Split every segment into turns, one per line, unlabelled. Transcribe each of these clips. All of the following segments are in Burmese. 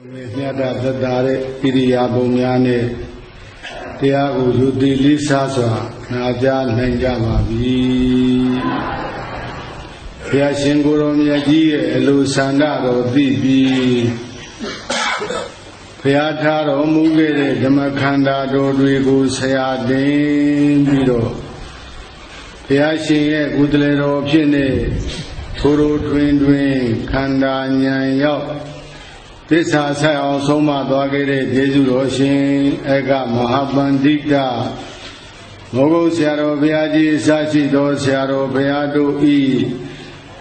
မြတ်တာသက်သာတဲ့ဣရိယာပုများနဲ့တရားကိုယူတည်လေးစားစွာနာကြားနိုင်ကြပါပြီဘုရားရှင်ကိုယ်တော်မြတ်ကြီးရဲ့အလိုဆန္ဒတော်သိပြီးဘုရားထားတော်မူခဲ့တဲ့ဓမ္မခန္ဓာတော်တွေကိုဆရာတင်ပြီးတော့ဘုရားရှင်ရဲ့ကုသလေတော်ဖြစ်နေထိုးထိုးထွင်းထွင်းခန္ဓာဉာဏ်ရောက်သစ္စာဆိုင်အောင်ဆုံးမသွားခဲ့တဲ့ယေရှုတော်ရှင်ဧကမဟာပန္တိတမောဂုတ်ဆရာတော်ဘုရားကြီးအစရှိသောဆရာတော်ဘုရားတို့ဤ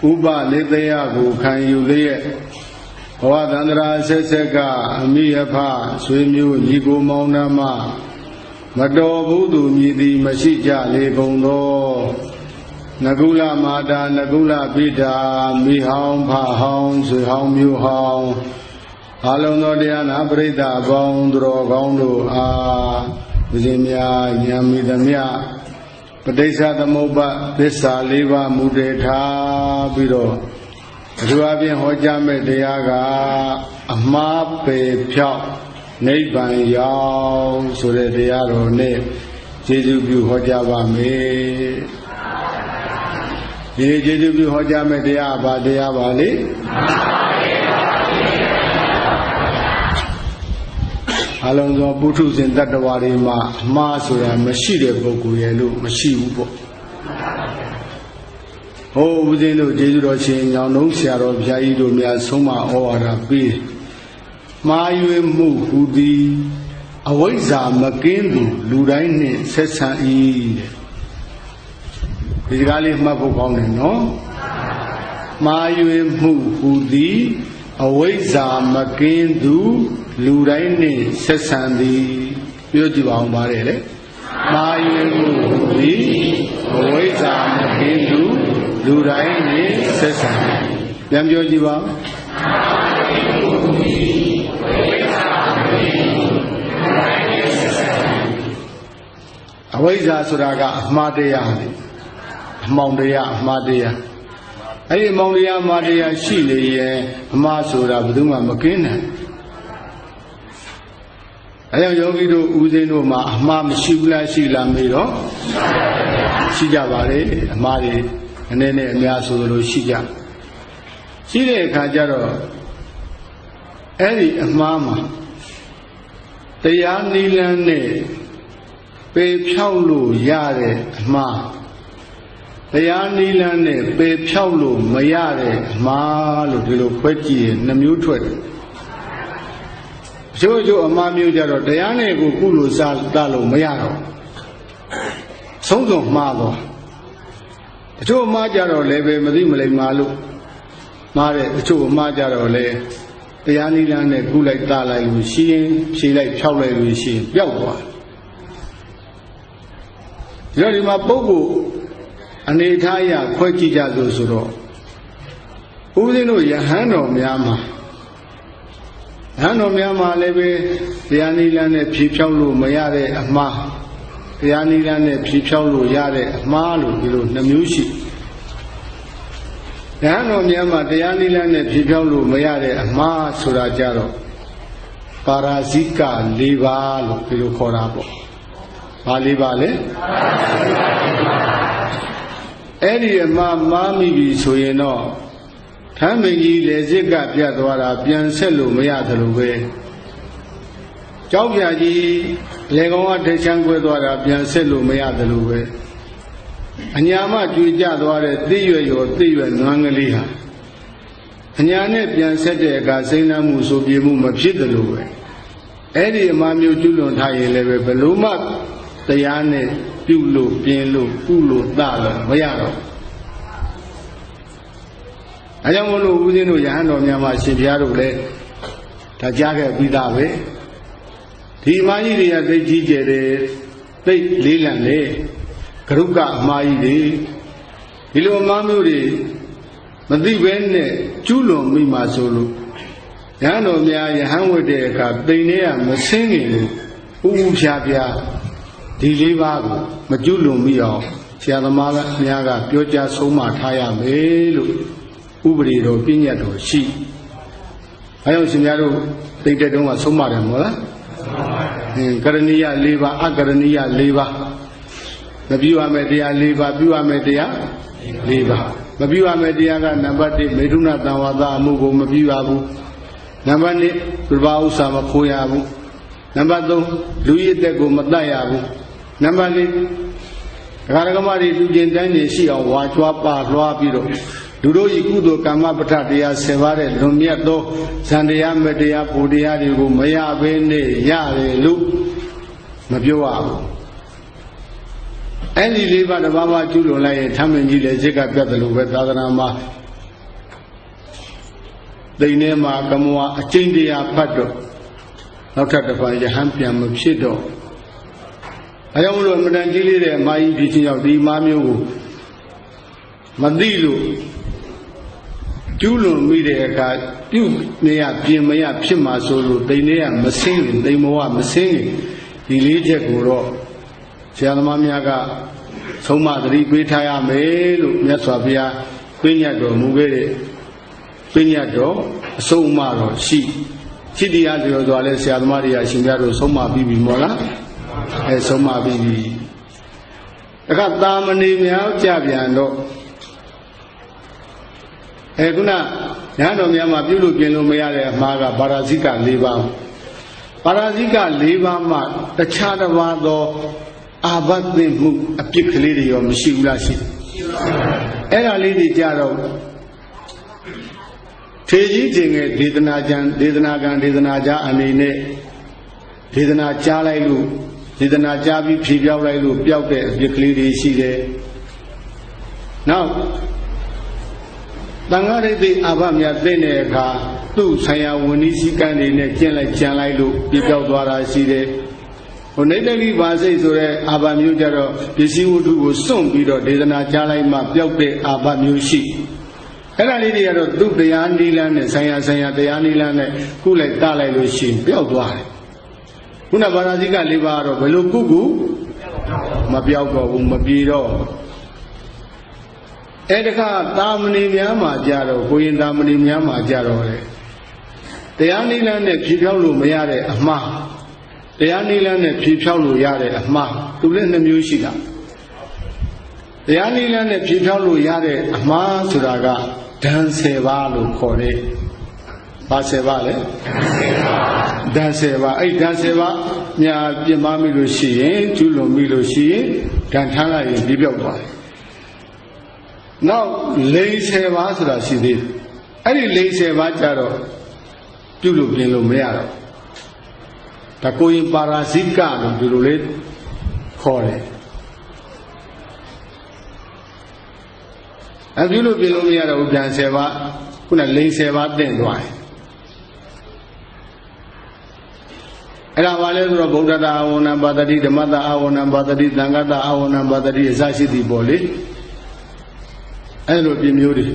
ဥပလေတယကိုခံယူလျက်ဘဝတန္တရာဆက်ဆက်ကအမိအဖဆွေမျိုးညီကိုမောင်နှမမတော်ဘူးသူမြည်သည်မရှိကြလေကုန်သောနကုလမာတာနကုလပိတာမိဟောင်းဖဟောင်းဆွေဟောင်းမျိုးဟောင်းအလုံးသောတရားနာပရိသတ်ပေါင်းသူတော်ကောင်းတို့အားဝိဇ္ဇာဉာဏ်မိသမျှပဋိစ္စသမုပ္ပါသစ္စာ၄ပါးမူတည်ထားပြီးတော့အထူးအဖြင့်ဟောကြားမဲ့တရားကအမှားပေဖြောက်နိဗ္ဗာန်ရောက်ဆိုတဲ့တရားတော်နဲ့ကျေးဇူးပြုဟောကြားပါမယ်ဒီကျေးဇူးပြုဟောကြားမဲ့တရားဘာတရားပါလဲအလုံးစုံပုထုဇဉ်တတ္တဝါတွေမှာအမှားဆိုတာမရှိတဲ့ပုဂ္ဂိုလ်ရဲ့လို့မရှိဘူးပေါ့ဟိုးဦးဇင်းတို့ကျေးဇူးတော်ရှင်ညောင်နှုံးဆရာတော်ဘုရားကြီးတို့များဆုံးမဩဝါဒပေးမှားယွင်းမှုဟူသည်အဝိဇ္ဇာမကင်းသူလူတိုင်းနှင့်ဆက်ဆံ၏ဒီစကားလေးမှတ်ဖို့ကောင်းတယ်နော်မှားယွင်းမှုဟူသည်အဝိဇ္ဇာမကင်းသူလူတိုင်းနှင့်ဆက်ဆံသည်ပြောကြည့်ပါအောင်ပါတယ်လေမှားယွင်းမှုဟူသည်အဝိဇ္ဇာမကင်းသူလူတိုင်းနှင့်ဆက်ဆံသည်ပြန်ပြောကြည့်ပါအဝိဇ္ဇာဆိုတာကအမှားတရားလေအမှောင်တရားအမှားတရားအဲ့ဒီအမှောင်တရားအမှားတရားရှိလေရင်အမှားဆိုတာဘယ်သူမှမကင်းနိုင်အဲကြောင့်ယောဂီတို့ဦးဇင်းတို့မှာအမှားမရှိဘူးလားရှိလားမေးတော့ရှိကြပါလေအမှားတွေနည်းနည်းအများဆိုလို့ရှိကြရှိတဲ့အခါကျတော့အဲ့ဒီအမှားမှာတရားနိလန်းနဲ့ပေဖြောက်လို့ရတဲ့အမှားတရားနိလန်းနဲ့ပေဖြောက်လို့မရတဲ့အမှားလို့ဒီလိုခွဲကြည့်ရင်နှမျိုးထွက်တယ်ချို့ချို့အမှားမျိုးကြတော့တရားနဲ့ကိုကုလို့စားတလို့မရတော့ဆုံးစုံမှားသွားအချို့အမှားကြတော့လည်းပဲမသိမလိမ္မာလို့မှားတဲ့အချို့အမှားကြတော့လည်းတရားနိလန်းနဲ့ကုလိုက်တလိုက်လို့ရှိရင်ဖြေလိုက်ဖြောက်လိုက်လို့ရှိရင်ပျောက်သွားဒီမှာပုဂ္ဂိုလ်အနေထားအရခွဲကြည့်ကြလို့ဆိုတော့ဦးဇင်းတို့ယဟန်တော်များမှာယဟန်တော်များမှာလည်းပဲတရားနိလန်းနဲ့ဖြေဖြောက်လို့မရတဲ့အမှားတရားနိလန်းနဲ့ဖြေဖြောက်လို့ရတဲ့အမှားလို့ဒီလိုနှမျိုးရှိယဟန်တော်များမှာတရားနိလန်းနဲ့ဖြေဖြောက်လို့မရတဲ့အမှားဆိုတာကြတော့ပါရာဇိက၄ပါးလို့ဒီလိုခေါ်တာပေါ့ဘာ၄ပါးလဲအဲ့ဒီအမှားမှားမိပြီဆိုရင်တော့ထမ်းမင်းကြီးလေစစ်ကပြတ်သွားတာပြန်ဆက်လို့မရသလိုပဲကြောက်ပြကြီးလေကောင်ကထိတ်ချမ်းကွဲသွားတာပြန်ဆက်လို့မရသလိုပဲအညာမကြွေကြသွားတဲ့သိရွယ်ရောသိရွယ်နွမ်းကလေးဟာအညာနဲ့ပြန်ဆက်တဲ့အခါစိမ့်နှမှုဆိုပြေမှုမဖြစ်သလိုပဲအဲ့ဒီအမှားမျိုးကျွလွန်ထားရင်လည်းပဲဘလို့မှတရားနဲ့ပြုလို့ပြင်းလို့ကုလို့တလို့မရတော့အဲကြောင့်မလို့ဦးဇင်းတို့ယဟန်တော်များမှာရှင်ဘုရားတို့လည်းဒါကြားခဲ့ပြီးသားပဲဒီအမှားကြီးတွေကသိကြီးကျယ်တယ်သိလေးလံလေကရုကအမှားကြီးတွေဒီလိုအမှားမျိုးတွေမသိဘဲနဲ့ကျူးလွန်မိမှဆိုလို့ယဟန်တော်များယဟန်ဝတ်တဲ့အခါတိမ်ထဲကမဆင်းခင်လို့ဥဥဖြားဖြားဒီလေးပါးကိုမကျွလွန်မိအောင်ဆရာသမားများကပြောကြားဆုံးမထားရမယ်လို့ဥပဒေတော်ပြည့်ညတ်တော်ရှိ အဲကြောင့်ရှင်များတို့သိတဲ့တုန်းကဆုံးမတယ်မဟုတ်လားကရဏီယ၄ပါးအကရဏီယ၄ပါးမပြုရမယ့်တရား၄ပါးပြုရမယ့်တရား၄ပါးမပြုရမယ့်တရားကနံပါတ်1မေထုနသံဝါဒအမှုကိုမပြုရဘူးနံပါတ်2ပြဘာဥစ္စာမခိုးရဘူးနံပါတ်3လူရည်တက်ကိုမတတ်ရဘူးနံပါတ်4ဒကာဒကမတွေလူကျင်တန်းကျင်ရှိအောင်ဝါကြွားပါလွှားပြီးတော့လူတို့ဤကုသိုလ်ကမ္မပဋ္ဌတရား10ပါးတဲ့လွန်မြတ်သောဇန်တရားမတရားဘူတရားတွေကိုမရဘဲနဲ့ရတယ်လို့မပြောရဘူးအဲ့ဒီ၄ပါးတစ်ပါးပါကျူးလွန်လိုက်ရင်ထမင်းကြီးလည်းစိတ်ကပြတ်တယ်လို့ပဲသာသနာမှာတိန်ထဲမှာကမဝအကျင့်တရားဖတ်တော့နောက်ထပ်တစ်ပါးယဟန်ပြန်မဖြစ်တော့အဲကြောင့်မလို့အမှန်တန်ကြီးလေးတဲ့အမကြီးဖြစ်ချင်းကြောင့်ဒီမားမျိုးကိုမသိလို့ကျူးလွန်မိတဲ့အခါပြုနေရပြင်မရဖြစ်မှာဆိုလို့တိန်ထဲကမစင်းရင်တိန်ဘဝမစင်းရင်ဒီလေးချက်ကိုတော့ဆရာသမားများကဆုံးမသတိပေးထားရမယ်လို့မြတ်စွာဘုရားပြညတ်တော်မူခဲ့တဲ့ပြညတ်တော်အဆုံးအမတော်ရှိတရားပြောသွားလဲဆရာသမားတွေကရှင်ပြတို့ဆုံးမပြီးပြီမို့လားဆုံးမပြီးပြီအခါတာမဏေများကြပြန်တော့ခုနညာတော်များမှာပြုလို့ပြင်လို့မရတဲ့အမှားကပါရာဇိက၄ပါးပါရာဇိက၄ပါးမှတခြားတစ်ပါးသောအာဘတ်သိမှုအပြစ်ကလေးတွေရောမရှိဘူးလားရှိအဲ့ဒါလေးတွေကြတော့ထေကြီးချင်းရဲ့ဒေသနာကြံဒေသနာကံဒေသနာကြားအနေနဲ့ဒေသနာကြားလိုက်လို့ဒေသနာကြားပြီးဖြေပြောက်လိုက်လို့ပျောက်တဲ့အပြစ်ကလေးတွေရှိတယ်နောက်တန်ဃာရိတ်အာဘမြတ်သိတဲ့အခါသူ့ဆံရဝဏီစည်းကမ်းတွေနဲ့ကျင့်လိုက်ကြံလိုက်လို့ပြပြောက်သွားတာရှိတယ်ဟိုနေတ္တိပါစိတ်ဆိုတဲ့အာဘမျိုးကြတော့ပစ္စည်းဝတ္ထုကိုစွန့်ပြီးတော့ဒေသနာကြားလိုက်မှပျောက်တဲ့အာဘမျိုးရှိအဲ့ဒါလေးတွေကတော့သူ့တရားနိလန်းနဲ့ဆံရတရားနိလန်းနဲ့ကုလိုက်တလိုက်လို့ရှိရင်ပျောက်သွားတယ်ခုနပါရာဇိက၄ပါးကတော့ဘယ်လိုကုမပျောက်တော့ဘူးမပြေတော့အဲ့တခါတာမဏေများမှာကြတော့ကိုရင်တာမဏေများမှာကြတော့လေတရားနိလန်းနဲ့ဖြေဖြောက်လို့မရတဲ့အမှားတရားနိလန်းနဲ့ဖြေဖြောက်လို့ရတဲ့အမှားသူလည်းနှမျိုးရှိတာတရားနိလန်းနဲ့ဖြေဖြောက်လို့ရတဲ့အမှားဆိုတာကဓာန်10ပါးလို့ခေါ်တယ်။ဘာ10ပါးလဲ။ဓာန်10ပါးအဲ့ဓာန်10ပါးညာပြင်ပါမိလို့ရှိရင်ကျူးလွန်မိလို့ရှိရင်ဓာန်ထမ်းလိုက်ရင်ပြပြောက်သွားတယ်။နောက်လိန်10ပါးဆိုတာရှိသေးတယ်။အဲ့ဒီလိန်10ပါးကြတော့ပြုလို့ပြင်လို့မရတော့ဒါကိုရင်ပါရာဇိကလို့ဒီလိုလေးခေါ်တယ်အပြုလို့ပြင်လို့မရတော့ဘူးပြန်10ပါးခုနလိန်10ပါးတင့်သွားတယ်အဲ့ဒါဘာလဲဆိုတော့ဗုဒ္ဓတာအာဝဏပါတတိဓမ္မတာအာဝဏပါတတိသံဃတာအာဝဏပါတတိအစရှိသည်ပေါ့လေအဲ့လိုပြင်မျိုးတွေ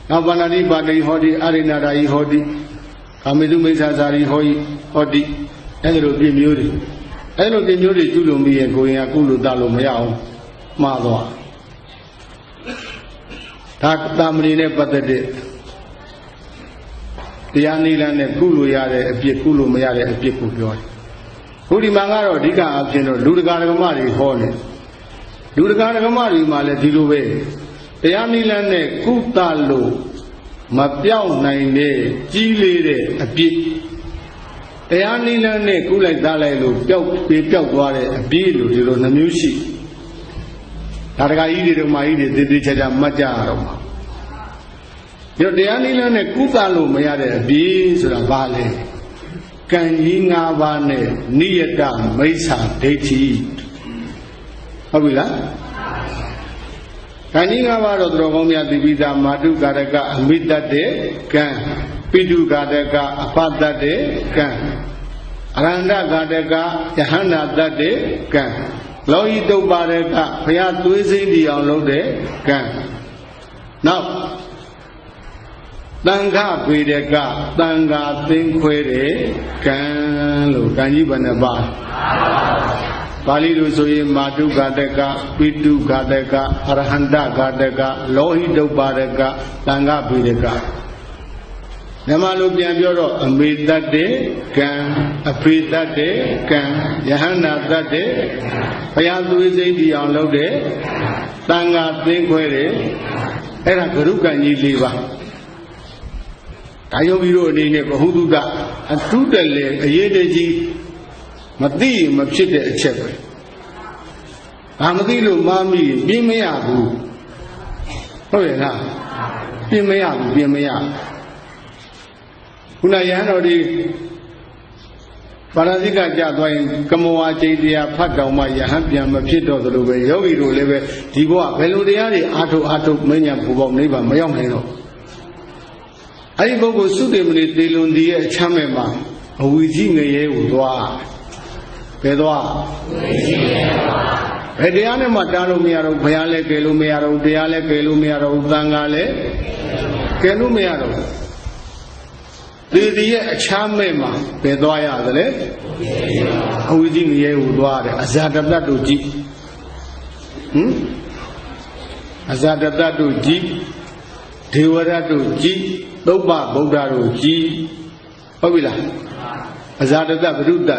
နောက်ပါဏာတိပါတိဟောတိအရိဏတာယဟောတိကာမေတုမိစ္ဆာဇာရိဟောတိအဲ့လိုပြင်မျိုးတွေအဲ့လိုပြင်မျိုးတွေကျุလို့မိရဲ့ကိုရင်ကကုလို့တလို့မရအောင်မှားသွားဒါတာမဏေနဲ့ပတ်သက်တဲ့တရားနိလန်းနဲ့ကုလို့ရတဲ့အပြစ်ကုလို့မရတဲ့အပြစ်ကိုပြောတယ်ဘုဒီမှာကတော့အဓိကအဖြစ်တော့လူတကာဓမ္မတွေဟောတယ်လူတကာဓမ္မတွေမှာလည်းဒီလိုပဲတရားနိလန်းနဲ့ကုသလို့မပြောင်းနိုင်တဲ့ကြီးလေးတဲ့အပြစ်တရားနိလန်းနဲ့ကုလိုက်သားလိုက်လို့ပျောက်သွားတဲ့အပြစ်လို့ဒီလိုနှမျိုးရှိဒါတကကြီးတွေဓမ္မကြီးတွေတည်ချာမှတ်ကြရတော့မှာဒီတရားနိလန်းနဲ့ကုသလို့မရတဲ့အပြစ်ဆိုတာဘာလဲကံကြီး၅ပါးနဲ့နိယတမိစ္ဆာဒိဋ္ဌိဟုတ်ပြီလားကံကြီး၅ပါးတော့တော်ကောင်းများသိပြီးသားမာတုကာရကအမိတ္တတဲ့ကံပိတုကာရကအပတ္တတဲ့ကံအရန္တကာရကယဟန္တာတတ်တဲ့ကံလောဟိတုပ္ပါရကဘုရားသွေးစိမ့်တီအောင်လုပ်တဲ့ကံနောက်တန်ခပေရကတန်ခါသိမ့်ခွဲတဲ့ကံလို့ကံကြီးဘယ်နှပါပါဠိလိုဆိုရင်မာတုဂါတကပိတုဂါတကအရဟန္တဂါတကလောဟိတုပ္ပါရကတန်ခပေရက Namalu Piambio, a made that day, can a pre that day, can Yahana that day, Payazu is 80 on low day, Tanga think where era Garuka Niliva. Ayobiro in a Hududa, and Tudale, a Yedeji, Mati, Machide, a shepherd. Amadilu, Mami, Bimeabu. Oh, yeah, Bimeabu. Una Yano di Parasika Jadway, Kamoa Jadia, Patama, Yahampian, Mapito, the Lube, Yogi, Leve, Diboa, Veludiari, Ato, Mania, Pubo, Neva, Mayong. I go suitably Delundi, Chamema, a wheezing a year with Dwa. Pedwa. Ediana Matano Miaro, Payale, Kelumiaro, Diale, Kelumiaro, Dangale, Kelumiaro. The Chamema, Pedwaya, the left, who is in the air with water, Azadatu Jeep. Azadatu Jeep, Dewaratu Jeep, Doba, Bodaru Jeep, Ovila, Azadata Ruda.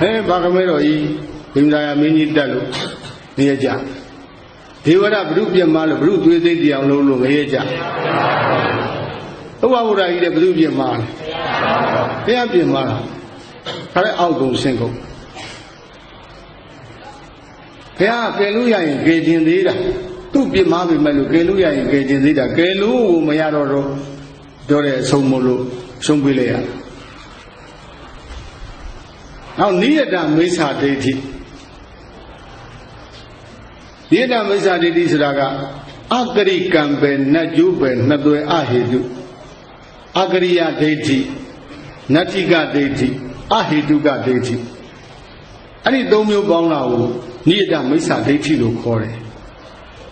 Eh, Bagamero, Himaya Mini Dalu, Neja. Dewara Brubia Mal, Brut with the Lulu, Neja. Who would I eat a blue man? They have been man. Carry out those single. They are Keluya engaging leader. Two be Mavi Melu, Keluya engaging leader. Kelu, Mayaro, Dore, Somolo, Sombilea. Now, near than Miss Haditi. Near than Miss Haditi Raga. Agri campaign, Najuben, Nadue Ahidu. Agriya deity, Natiga deity, Ahiduga deity. Any domio bound near the Misa deity to core.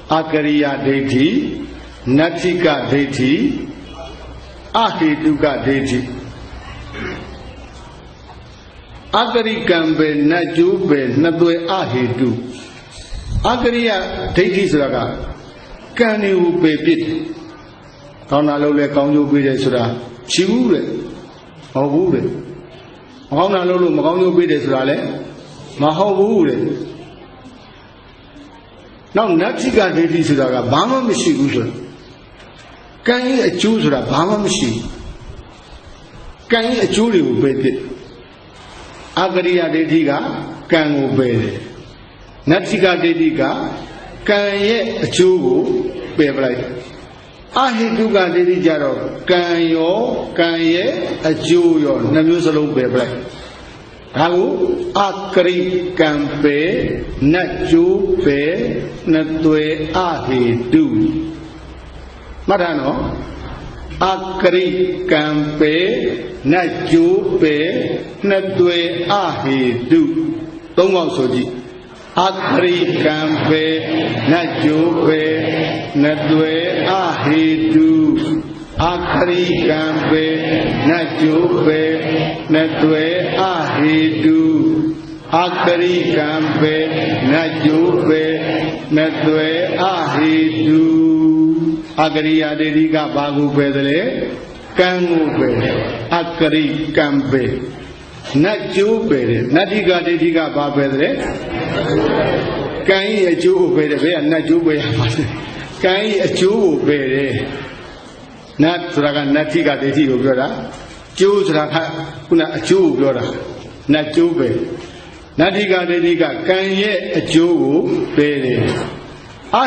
Agriya deity, Natiga deity, Ahiduga deity. Agri Gambe, Najube, Nadue Ahidu. Agriya deity Raga. Can you be bit? Honalole Kongo Bide Sura, Chibure, or Bude. Honalolo Magongo Bide Surale, Maho Bude. Now Natika Dedi Suraga, Bama Mishi. Can you choose a Bama Mishi? Can you choose you obey it? Agria Dediga, can obey it. Natika Dediga, can ye choose, baby. Ahiduga dedi jaro, kanye, a Jew, Namusalo Bebre. How Akri Campe, Najupe, Natue Ahidu. Madano Akri Campe, Najupe, Natue Ahidu. Don't also ji. Akri Campe, Najupe, Natue Ahidu. Akri Campe, Najupe, Natue Ahidu. Akri Campe, Najupe, Natue Ahidu. Akri Adediga Bagu Pedale, Kangu Pede, Akri Campe. Najupe, Nadiga Dediga Babedre. Can you a Jew pay and Najube? Can you a Jew pay? Not Raga Natiga de Dio Gora, Jews Raga, a Jew Gora, Najube. Natiga de Diga, can ye a Jew pay? I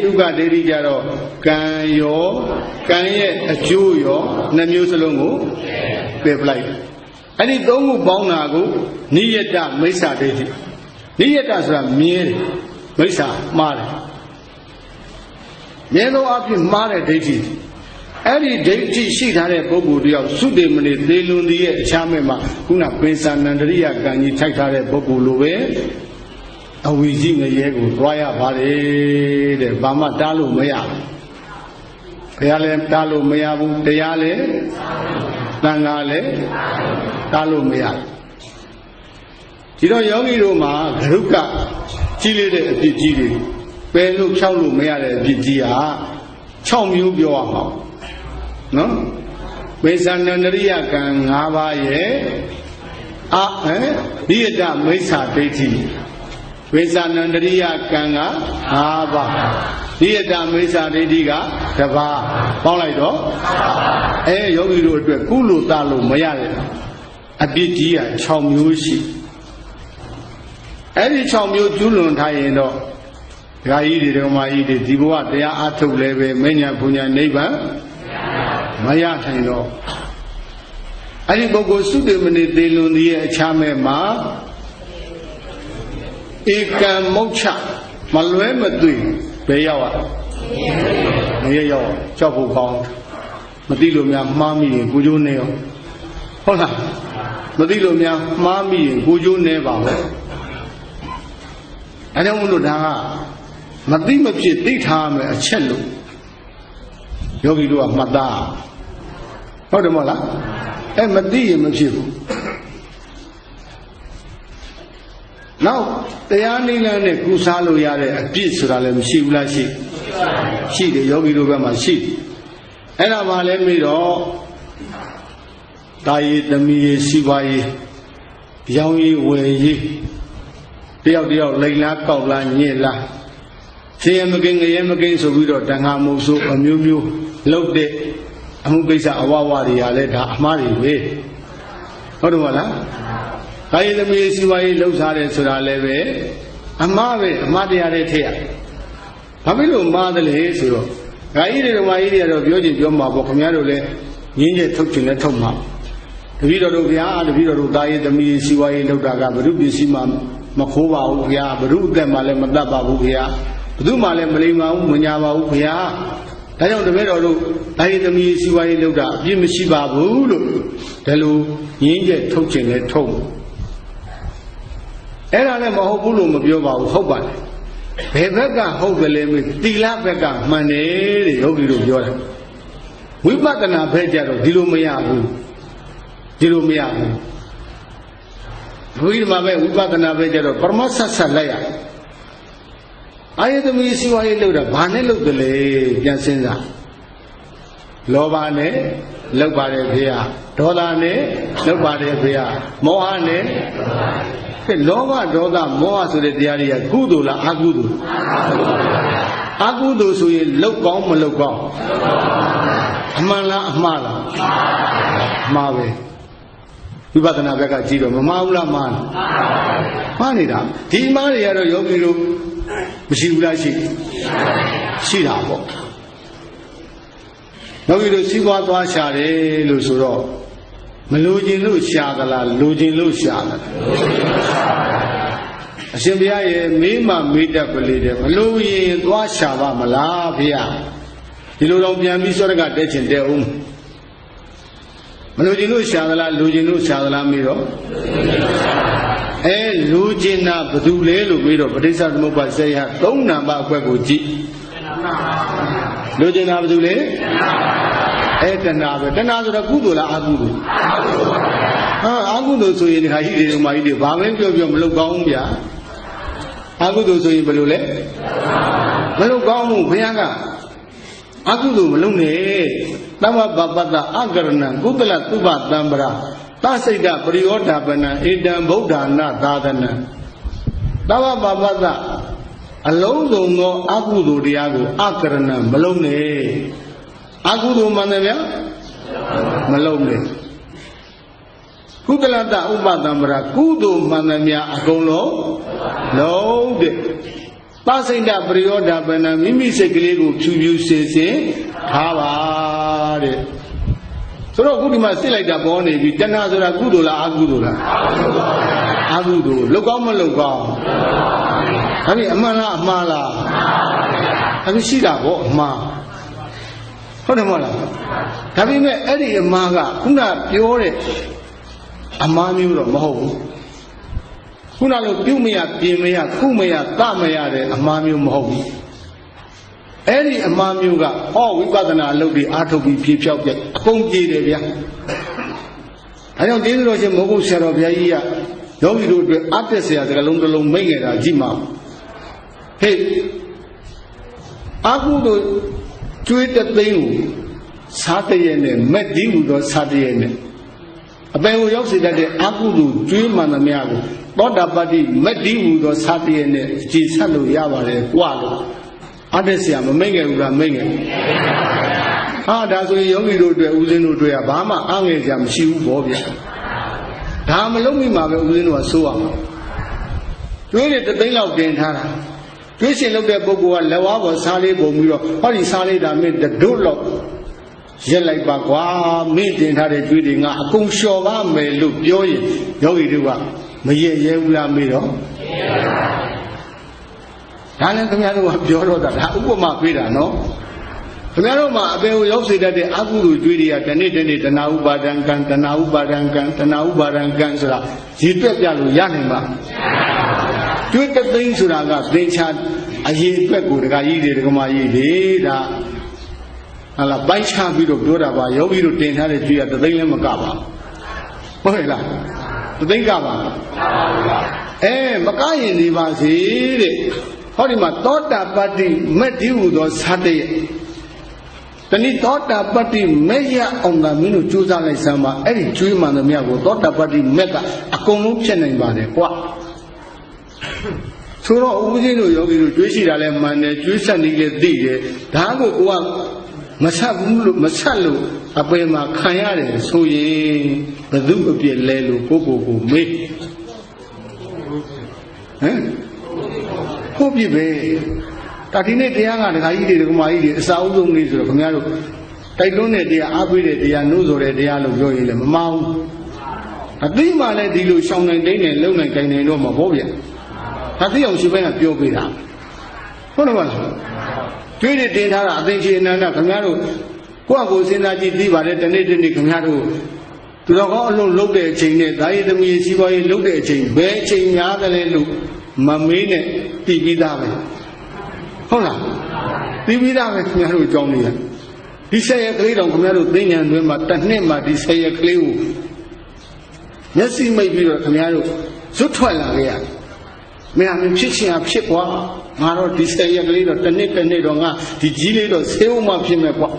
duga de Digaro, can ye a Jew yo, Namusalongo, pay. Any Domu Bonago, Nieta Mesa Dedi. Nietas are mere Mesa Mare. Yellow up in Mare Dedi. Any deity sheet had a bogu, Sudemini, Delundi, Chamema, Una Pensa Nandaria, can you take out a bogu Lube? A wheezing a yego, Roya Vale, the Bama Dalu Maya. Payale Dalu Mayabu, Payale, Nangale, Dalu Maya. You know, Yogi Roma, Garuka, Chile, Pelu, Chalu, Maya, Vidia, Chom, you go out. နော်မိစ္ဆာနန္ဒရိယကံ၅ပါးရဲ့နိယတမိစ္ဆာဒိဋ္ဌိမိစ္ဆာနန္ဒရိယကံက၅ပါးနိယတမိစ္ဆာဒိဋ္ဌိကတစ်ပါးပေါင်းလိုက်တော့ယောဂီတို့အတွက်ကုလို့တလို့မရတဲ့အပြစ်ကြီးက6မျိုးရှိအဲ့ဒီ6မျိုးကျူးလွန်ထားရင်တော့ဒကာကြီးတွေဒကာမကြီးတွေဒီဘဝတရားအထုတ်လည်းပဲမဉ္ဇဉ်ပူညာနိဗ္ဗာန်မရနိုင်တော့အဲ့ဒီပုဂ္ဂိုလ်သုတေမဏိသေလွန်ရဲ့အခြားမဲ့မှာဧကံမုတ်ချမလွဲမသွေဘယ်ရောက်မရရောက်ကြောက်ဖို့ကောင်းမသိလို့များမှားမိရင်ကိုကျိုးနေရောဟုတ်လားမသိလို့များမှားမိရင်ကိုကျိုးနေပါဘူးအဲကြောင့်မို့လို့ဒါကမသိမဖြစ်သိထားမယ်အချက်လို့ယောဂီတို့ကမှတ်သားဟုတ်တယ်မဟုတ်လားမသိရင်မဖြစ်ဘူးနောက်တရားနိလန်းနဲ့ကုစားလို့ရတဲ့အပြစ်ဆိုတာလည်းမရှိဘူးလားရှိတယ်ယောဂီတို့ဘက်မှာရှိအဲ့ဒါမှလည်းပြီးတော့တာယီသမီးရေးစီးပွားရေးရောင်းရေးဝယ်ရေးတယောက်တယောက်လိန်လားကောက်လားညစ်လားရှင်ရမကင်းငရဲမကင်းဆိုပြီးတော့တန်ခါမှုဆိုအမျိုးမျိုးလုပ်တဲ့အမှုကိစ္စအဝဝတွေကလည်းဒါအမှားတွေပဲဟုတ်တယ်မဟုတ်လားဒါရည်သမီးစီဝါရေးလှုပ်ရှားတယ်ဆိုတာလည်းပဲအမှားပဲအမှားတရားတွေထည့်ရဘာဖြစ်လို့မှားတယ်လဲဆိုတော့ဂါကြီးတွေဓမ္မကြီးတွေကတော့ပြောချင်ပြောမှာပေါ့ခင်ဗျားတို့လည်းငင်းချက်ထုတ်ချင်လည်းထုတ်မှာတပည့်တော်တို့ဗျာတပည့်တော်တို့ဒါရည်သမီးစီဝါရေးလှုပ်တာကဘုရုပစ္စည်းမှမခိုးပါဘူးဗျာဘုရုအသက်မှလည်းမတတ်ပါဘူးဗျာဘယ်သူမှလည်းမလိမ္မာဘူးမညာပါဘူးဗျာဒါကြောင့်တပည့်တော်တို့ဒါရည်သမီးစီဝါရေးလှုပ်တာအပြစ်မရှိပါဘူးလို့ဒါလိုငင်းချက်ထုတ်ချင်လည်းထုတ်အဲ့ဒါလည်းမဟုတ်ဘူးလို့မပြောပါဘူးဟုတ်ပါတယ်ဘယ်ဘက်ကဟုတ်တယ်လဲမသိသီလဘက်ကမှန်တယ်တဲ့ယောဂီတို့ပြောတာဝိပဿနာဘက်ကြတော့ဒီလိုမရဘူးဘုရားမှာပဲဝိပဿနာပဲကြတော့ပရမတ်ဆက်လိုက်ရအာယသမီးစီဝါရေးလုပ်တာဘာနဲ့လုပ်တယ်လဲပြန်စဉ်းစားလောဘနဲ့လုပ်ပါတယ်ဖေဟာဒေါသနဲ့လုပ်ပါတယ်ဖေဟာမောဟနဲ့လောဘဒေါသမောဟဆိုတဲ့တရားတွေကကုသိုလ်လားအကုသိုလ်အကုသိုလ်ဆိုရင်လုပ်ကောင်းမလုပ်ကောင်းအမှန်လားအမှားလားအမှားပဲဝိပဿနာဘက်ကကြည့်တော့မမှားဘူးလားမှားနေတာဒီမှားတွေကတော့ယောဂီတို့မရှိဘူးလားရှိတာပေါ့ယောဂီတို့စီးပွားသွားရှာတယ်လို့ဆိုတော့မလိုချင်လို့ရှာသလားလိုချင်လို့ရှာသလားအရှင်ဘုရားရဲ့မေးမှမေးတတ်ပလေတယ်မလိုရင်သွားရှာပါမလားဘုရားဒီလိုတော့ပြန်ပြီးစောရကတက်ချင်တဲ့ဦးမလိုချင်လို့ရှာသလားလိုချင်လို့ရှာသလားမေးတော့လိုချင်တာဘယ်သူလဲလို့မေးတော့ပဋိစ္စသမုပ္ပါစေယ၃နံပါတ်အခွက်ကိုကြည့်လိုချင်တာဘယ်သူလဲတဏှာပဲတဏှာဆိုတော့ကုသိုလ်လားအကုသိုလ်အကုသိုလ်ဆိုရင်ဒီခါရှိတယ်ဓမ္မကြီးတွေဘာပဲပြောမလုပ်ကောင်းဘူးဗျာအကုသိုလ်ဆိုရင်ဘယ်လိုလဲမလုပ်ကောင်းဘူးဘုရားကအကုသိုလ်မလုပ်နဲ့သမ္မပပတ္တအကရဏံကုသလသုဘတံပရာသစိတ်တပရိယောဓပနံဧတံဗုဒ္ဓနာသာသနံသမ္မပပတ္တအလုံးစုံသောအကုသိုလ်တရားကိုအကရဏံမလုပ်နဲ့အကုသိုလ်မှန်တယ်ဗျာမလုပ်နဲ့ကုသလတဥပတံပရာကုသိုလ်မှန်တယ်များအကုန်လုံးလုံးတဲ့သစိတ်တပရိယောဓပနံမိမိစိတ်ကလေးကိုဖြူဖြူစင်စင်ထားပါတဲ့ဆိုတော့ခုဒီမှာစစ်လိုက်တာပေါ်နေပြီတဏှာဆိုတာကုသိုလ်လားအကုသိုလ်လားအကုသိုလ်လောက်ကောင်းမလောက်ကောင်းဒါဖြင့်အမှန်လားအမှားလားအမှန်ရှိတာပေါ့အမှားဟုတ်တယ်မဟုတ်လားဒါပေမဲ့အဲ့ဒီအမှားကခုနပြောတဲ့အမှားမျိုးတော့မဟုတ်ဘူးခုနလိုပြုမရပြင်မရကုမရသမရတဲ့အမှားမျိုးမဟုတ်ဘူးအဲ့ဒီအမှားမျိုးကဝိပဿနာအလုပ်တွေအားထုတ်ပြီးဖြေဖြောက်ပြအကုန်ပြေးတယ်ဗျာအဲကြောင့်တင်းတော်ရှင်မောဂုတ်ဆရာတော်ဘုရားကြီးကယောဂီတို့အတွက်အပ်တဲ့ဆရာစကားလုံးတစ်လုံးမိတ်နေတာကြည့်မှာဟေ့အာကုတို့ကျွေးတဲ့သိန်းကို Satayene, Mediu, Satayene. A Bayo Yosi that the Apudu, Dream and the Miago, Boda Badi, Mediu, Satayene, Gisalu Yavare, Wado. Adesiam, Menga, Menga. Ah, that's why Yogi do the Uzino to Abama, Angeliam, Shiu Bobia. Tamalomi Maga Uzino Sua. Doing it the thing of the entire. Twishing of the Bogo, Lava, Sally Bomiro, or is Sally that made the door. Jelly Bagua, meeting had a reading, a Kung Shova may look Yogi Dua, Maye Yevla Miro. Talent Camaro of Joro that Upoma Pida, no? Camaroma, they will also that the Abu Dudi at the Nidani, the Naubadankan, the Naubadankan, the Naubadankansra, Zipalu Yanima. Do it the things to Raga, they chat, I hear Peku, the Gaidi, the Gomayi, ala bai cha bi doပြောတာပါယောဂီတို့တင်ထားတဲ့ကြွေးကတသိန်းလည်းမကပါဟုတ်ရဲ့လားတသိန်းကပါမကရင်နေပါစေတဲ့ဟောဒီမှာသောတာပတ္တိမက်တိဟုသောသတ္တရဲ့တဏိသောတာပတ္တိမက်ရအောင်သာမင်းတို့ကြိုးစားလိုက်စမ်းပါအဲ့ဒီကျွေးမှန်သမျှကိုသောတာပတ္တိမက်ကအကုန်လုံးဖြစ်နိုင်ပါတယ်ကွာဆိုတော့ဦးဇင်းတို့ယောဂီတို့ကျွေးရှိတာလည်းမှန်တယ်ကျွေးဆက်နေလည်းသိတယ်ဒါကိုကိုကမဆက်ဘူးလို့မဆက်လို့အပင်မှာခံရတယ်ဆိုရင်ဘသူအပြစ်လဲလို့ကိုမေးကိုပြစ်ပဲတာဒီနေ့တရားကဒကာကြီးတွေဒကာမကြီးတွေအစာအုပ်ဆုံးလေးဆိုတော့ခင်ဗျားတို့တိုက်တွန်းတဲ့တရားအားပေးတဲ့တရားနှိုးဆော်တဲ့တရားလို့ပြောရင်လည်းမမောင်းအသိမှလည်းဒီလိုရှောင်းနိုင်တိတ်နဲ့လုံနိုင်ကြင်နေတော့မဟုတ်ဗျဒါသိအောင်ရှင်ဘက်ကပြောပေးတာဟုတ်တယ်မလားကျွေးတင်ထားတာအသိရှင်အနန္တခင်ဗျားတို့ကိုယ့်အကိုစဉ်းစားကြည့်ပြီးပါတယ်တနေ့တနေ့ခင်ဗျားတို့သူတော်ကောင်းအလုံးလုပ်တဲ့အချိန်နဲ့ဒါရည်သမီးစီးပွားရေးလုပ်တဲ့အချိန်ဘယ်အချိန်များတယ်လဲလို့မမေးနဲ့ပြီးပြီးသားပဲဟုတ်လားပြီးပြီးသားပဲခင်ဗျားတို့အကြောင်းလေးဒီဆက်ရကလေးတောင်ခင်ဗျားတို့သိဉာဏ်တွင်မှာတစ်နှစ်မှာဒီဆက်ရကလေးကိုမျက်စိမိတ်ပြီးတော့ခင်ဗျားတို့ဇွတ်ထွက်လာခဲ့ရမင်းအမဖြစ်ချင်ဖြစ်ကွာငါတော့ဒီဆက်ရကလေးတော့တစ်နှစ်တော့ငါဒီကြီးလေးတော့ဆေးဦးမှဖြစ်မယ်ကွာ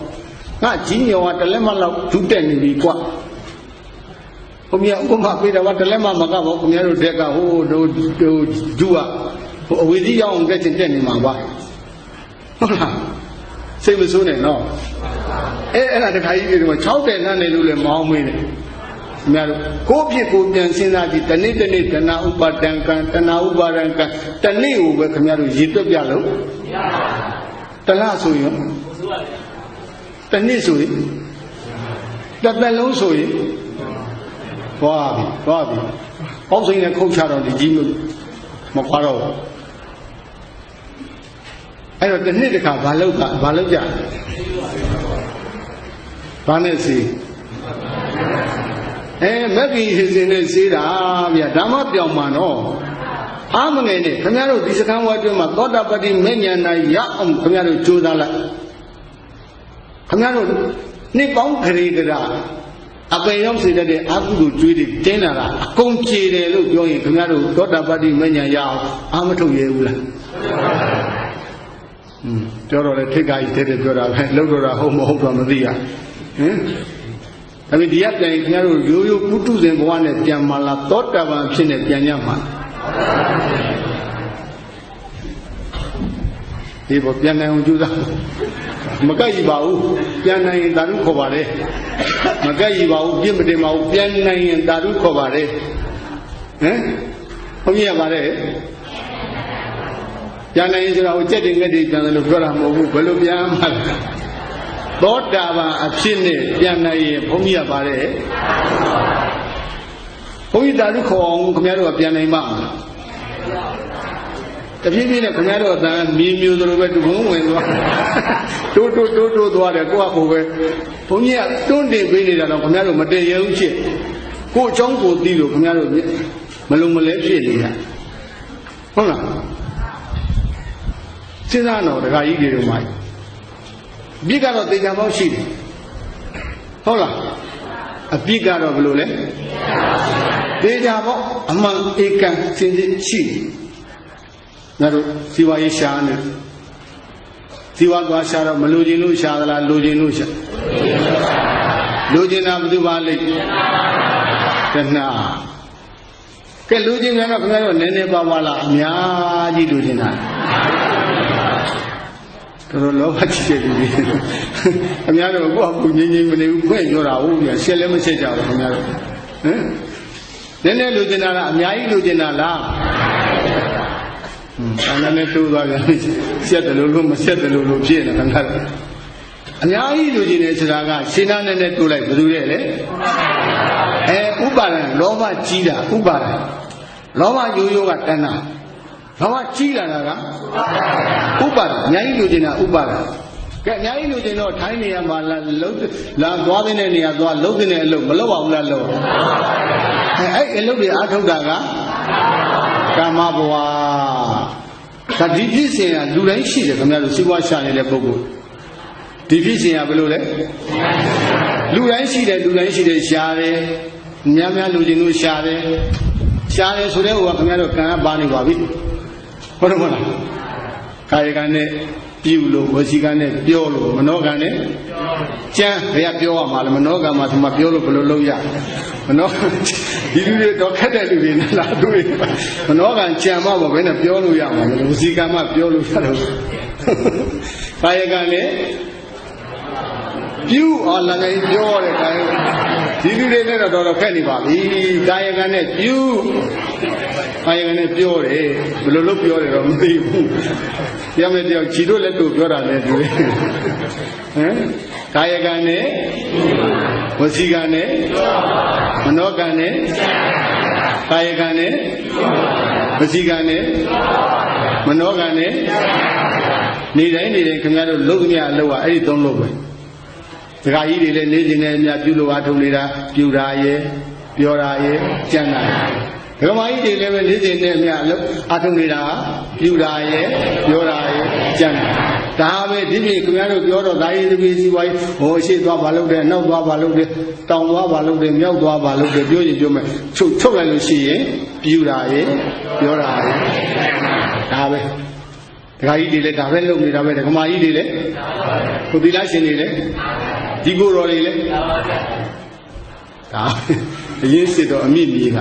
ငါကြီးညောကတလက်မလောက်ဒုတက်နေပြီကွာဘုရားဥပမာပေးတယ်ကတလက်မမကပါဘူးခင်ဗျားတို့တက်ကဟိုတို့ဒုကအဝေကြီးရောက်အောင်တက်ချင်တက်နေမှာပါဟုတ်လားစိတ်မဆိုးနဲ့နော်အဲ့ဒါတခါကြီးတွေ60လမ်းနေလို့လည်းမအောင်မေးနဲ့ခင်ဗျားတို့ကိုယ့်ဖြစ်ကိုပြန်စဉ်းစားကြည့်တနေ့တဏှာဥပါဒံကံတဏှာဥပါဒံကံတနေ့ကိုပဲခင်ဗျားတို့ရည်တွက်ပြလို့မရပါဘူးတလားဆိုရင်တနေ့ဆိုရင်တစ်သက်လုံးဆိုရင်သွားပြီပေါ့စိန်နဲ့ခုတ်ချတော့ဒီကြီးမခွာတော့ဘူးအဲ့တော့တစ်နှစ်တစ်ခါဘာလုပ်ကြဘာနဲ့စီမက်ကြီးဟင်းနဲ့စီးတာဗျာဓမ္မပြောင်းမှတော့အားမငယ်နဲ့ခင်ဗျားတို့ဒီစကံဝတ်တွင်းမှာသောတာပတ္တိမဉ္ဇဏ်နိုင်ရအောင်ခင်ဗျားတို့ကြိုးစားလိုက်ခင်ဗျားတို့နှစ်ပေါင်းခရီးကရာအပင်ရောက်စေတဲ့အကုသိုလ်ကျွေးတွေတင်းလာတာအကုန်ကြေတယ်လို့ပြောရင်ခင်ဗျားတို့သောတာပတ္တိမဉ္ဇဏ်ရအောင်အားမထုတ်ရဘူးလားပြောတော့လေထိတ်ကားကြီးတဲ့ပြောတာပဲလောက်တော့တာဟုတ်မဟုတ်တော့မသိရဒါပေမဲ့ဒီကပြန်ခင်ဗျားတို့ရိုးရိုးပုထုဇဉ်ဘဝနဲ့ပြန်มาလားသောတာပန်ဖြစ်နေပြန်ရမှာဒီပေါ်ပြန်နိုင်အောင်ကြိုးစားမကက်ရပါဘူးပြန်နိုင်ရင်သာဓုခေါ်ပါလေမကက်ရပါဘူးပြစ်မတင်ပါဘူးပြန်နိုင်ရင်သာဓုခေါ်ပါလေဘုန်းကြီးရပါလေပြန်နိုင်ရင်ဆိုတာကိုကြက်တင်ငက်တွေပြန်တယ်လို့ပြောတာမဟုတ်ဘူးဘယ်လိုပြန်မှာလဲသောတာပန်အဖြစ်နဲ့ပြန်နိုင်ရင်ဘုန်းကြီးရပါလေဘုန်းကြီးသာဓုခေါ်အောင်ခင်ဗျားတို့ကပြန်နိုင်မှာတဖြည်းဖြည်းနဲ့ခင်ဗျားတို့အတန်မြင်းမျိုးသလိုပဲတူဝဝင်သွားတိုးသွားတယ်ကိုယ့်အကိုပဲဘုန်းကြီးကတွန်းတင်ပေးနေတာတော့ခင်ဗျားတို့မတည်ရဘူးဖြစ်ကိုယ့်အကြောင်းကိုသိလို့ခင်ဗျားတို့မလုံမလဲဖြစ်နေတာဟုတ်လားစဉ်းစားတော့ဒကာကြီးတွေတို့မှအပြစ်ကတော့တေချာပေါက်ရှိတယ်ဟုတ်လားအပြစ်ကတော့ဘယ်လိုလဲတေချာပေါက်အမှန်ဧကံစင်စစ်ရှိတယ်ငါတို့ဇီဝရေးရှားနေဇီဝသွားရှားတော့မလိုချင်လို့ရှားသလားလိုချင်လို့ရှား လူကျင်တာဘယ်သူပါလိမ့်တဏှာကဲလူကျင်များတော့ခင်ဗျားတို့နည်းနည်းပါပါလားအများကြီးလူကျင်တာတော်လောဘကြီးတဲ့လူတွေခင်ဗျားတို့ကိုယ့်အကူငြိမ့်ငြိမ့်မနေဘူးဖွင့်ပြောတာဟုတ်ပြီဆက်လည်းမဆက်ကြဘူးခင်ဗျားတို့ဟမ်နည်းနည်းလူကျင်တာလားအများကြီးလူကျင်တာလားဆန္ဒနဲ့တိုးသွားပြန်ဆက်တယ်လို့မဆက်တယ်လို့ဖြစ်နေခင်ဗျားတို့အများကြီးလူကျင်နေဆိုတာကရှင်းနာနဲ့တိုးလိုက်ဘယ်သူရဲ့လဲဥပါဒံလောဘကြီးတာဥပါဒံလောဘရိုးရိုးကတဏှာလောဘကြီးလာတာကဥပါဒံအများကြီးလူကျင်တာဥပါဒံကဲအများကြီးလူကျင်တော့ထိုင်းနေရမှာလာသွားတဲ့နေရာသွားလှုပ်တဲ့အလုပ်မလုပ်အောင်လားလို့အဲ့အလုပ်တွေအားထုတ်တာကကာမဘဝဒါဒီဖြစ်စဉ်ကလူတိုင်းရှိတယ်ခင်ဗျားတို့စီးပွားရှာနေတဲ့ပုဂ္ဂိုလ်ဒီဖြစ်စဉ်ကဘယ်လိုလဲလူတိုင်းရှိတယ်ရှားတယ်များများလူချင်းတို့ရှားတယ်ဆိုတဲ့ဟိုကခင်ဗျားတို့ကံကပါနေပါပြီဟုတ်တယ်မဟုတ်လားကာယကံနဲ့ပြုလို့ဝစီကံနဲ့ပြောလို့မနောကံနဲ့ကြံဘယ်ကပြောရမှာလဲမနောကံမှာဒီမှာပြောလို့ဘယ်လိုလုပ်ရမနောဒီလူတွေတော့ခက်တဲ့လူတွေနဲ့လာတွေ့မနောကံကြံမှပေါ့ဘယ်နဲ့ပြောလို့ရမှာလဲဝစီကံမှပြောလို့ရတယ်ကာယကံနဲ့ပြုအောင်လည်းပြောတဲ့ကာယဒီလူတွေနဲ့တော့တော်ခက်နေပါပြီကာယကံနဲ့ပြုကာယကံနဲ့ပြောတယ်ဘယ်လိုလုပ်ပြောတယ်တော့မသိဘူးပြောမယ်တယောက်ခြေတို့လက်တို့ပြောတာလည်းတွေ့ဟမ်ကာယကံနဲ့ဝစီကံနဲ့မနောကံနဲ့ကာယကံနဲ့ဝစီကံနဲ့မနောကံနဲ့နေတိုင်းခင်ဗျားတို့လုပ်ကြရအလုပ်ကအဲ့ဒီသုံးလုပ်ပဲဒကာကြီးတွေလည်းနေစဉ်နဲ့အများပြုလို့အားထုတ်နေတာပြုတာရဲ့ပြောတာရဲ့ကြံတာဒကာမကြီးတွေလည်းပဲနေစဉ်နဲ့အများအားထုတ်နေတာပြုတာရဲ့ပြောတာရဲ့ကြံတာဒါပဲဒီပြင်ခင်ဗျားတို့ပြောတော့ဒါရေးတပည့်စီဝိုင်းဟိုအရှိသွားပါလို့တယ်နောက်သွားပါလို့တယ်တောင်သွားပါလို့တယ်မြောက်သွားပါလို့တယ်ပြောရင်ပြောမယ်ချုပ်လိုက်လို့ရှိရင်ပြုတာရဲ့ပြောတာရဲ့ဒါပဲဒကာကြီးတွေလည်းဒါပဲလုပ်နေတာပဲဒကာမကြီးတွေလည်းဟိုသီလရှင်တွေလည်းဒီကိုယ်တော်တွေလည်းဒါအရင်စစ်တော့အမိမြေက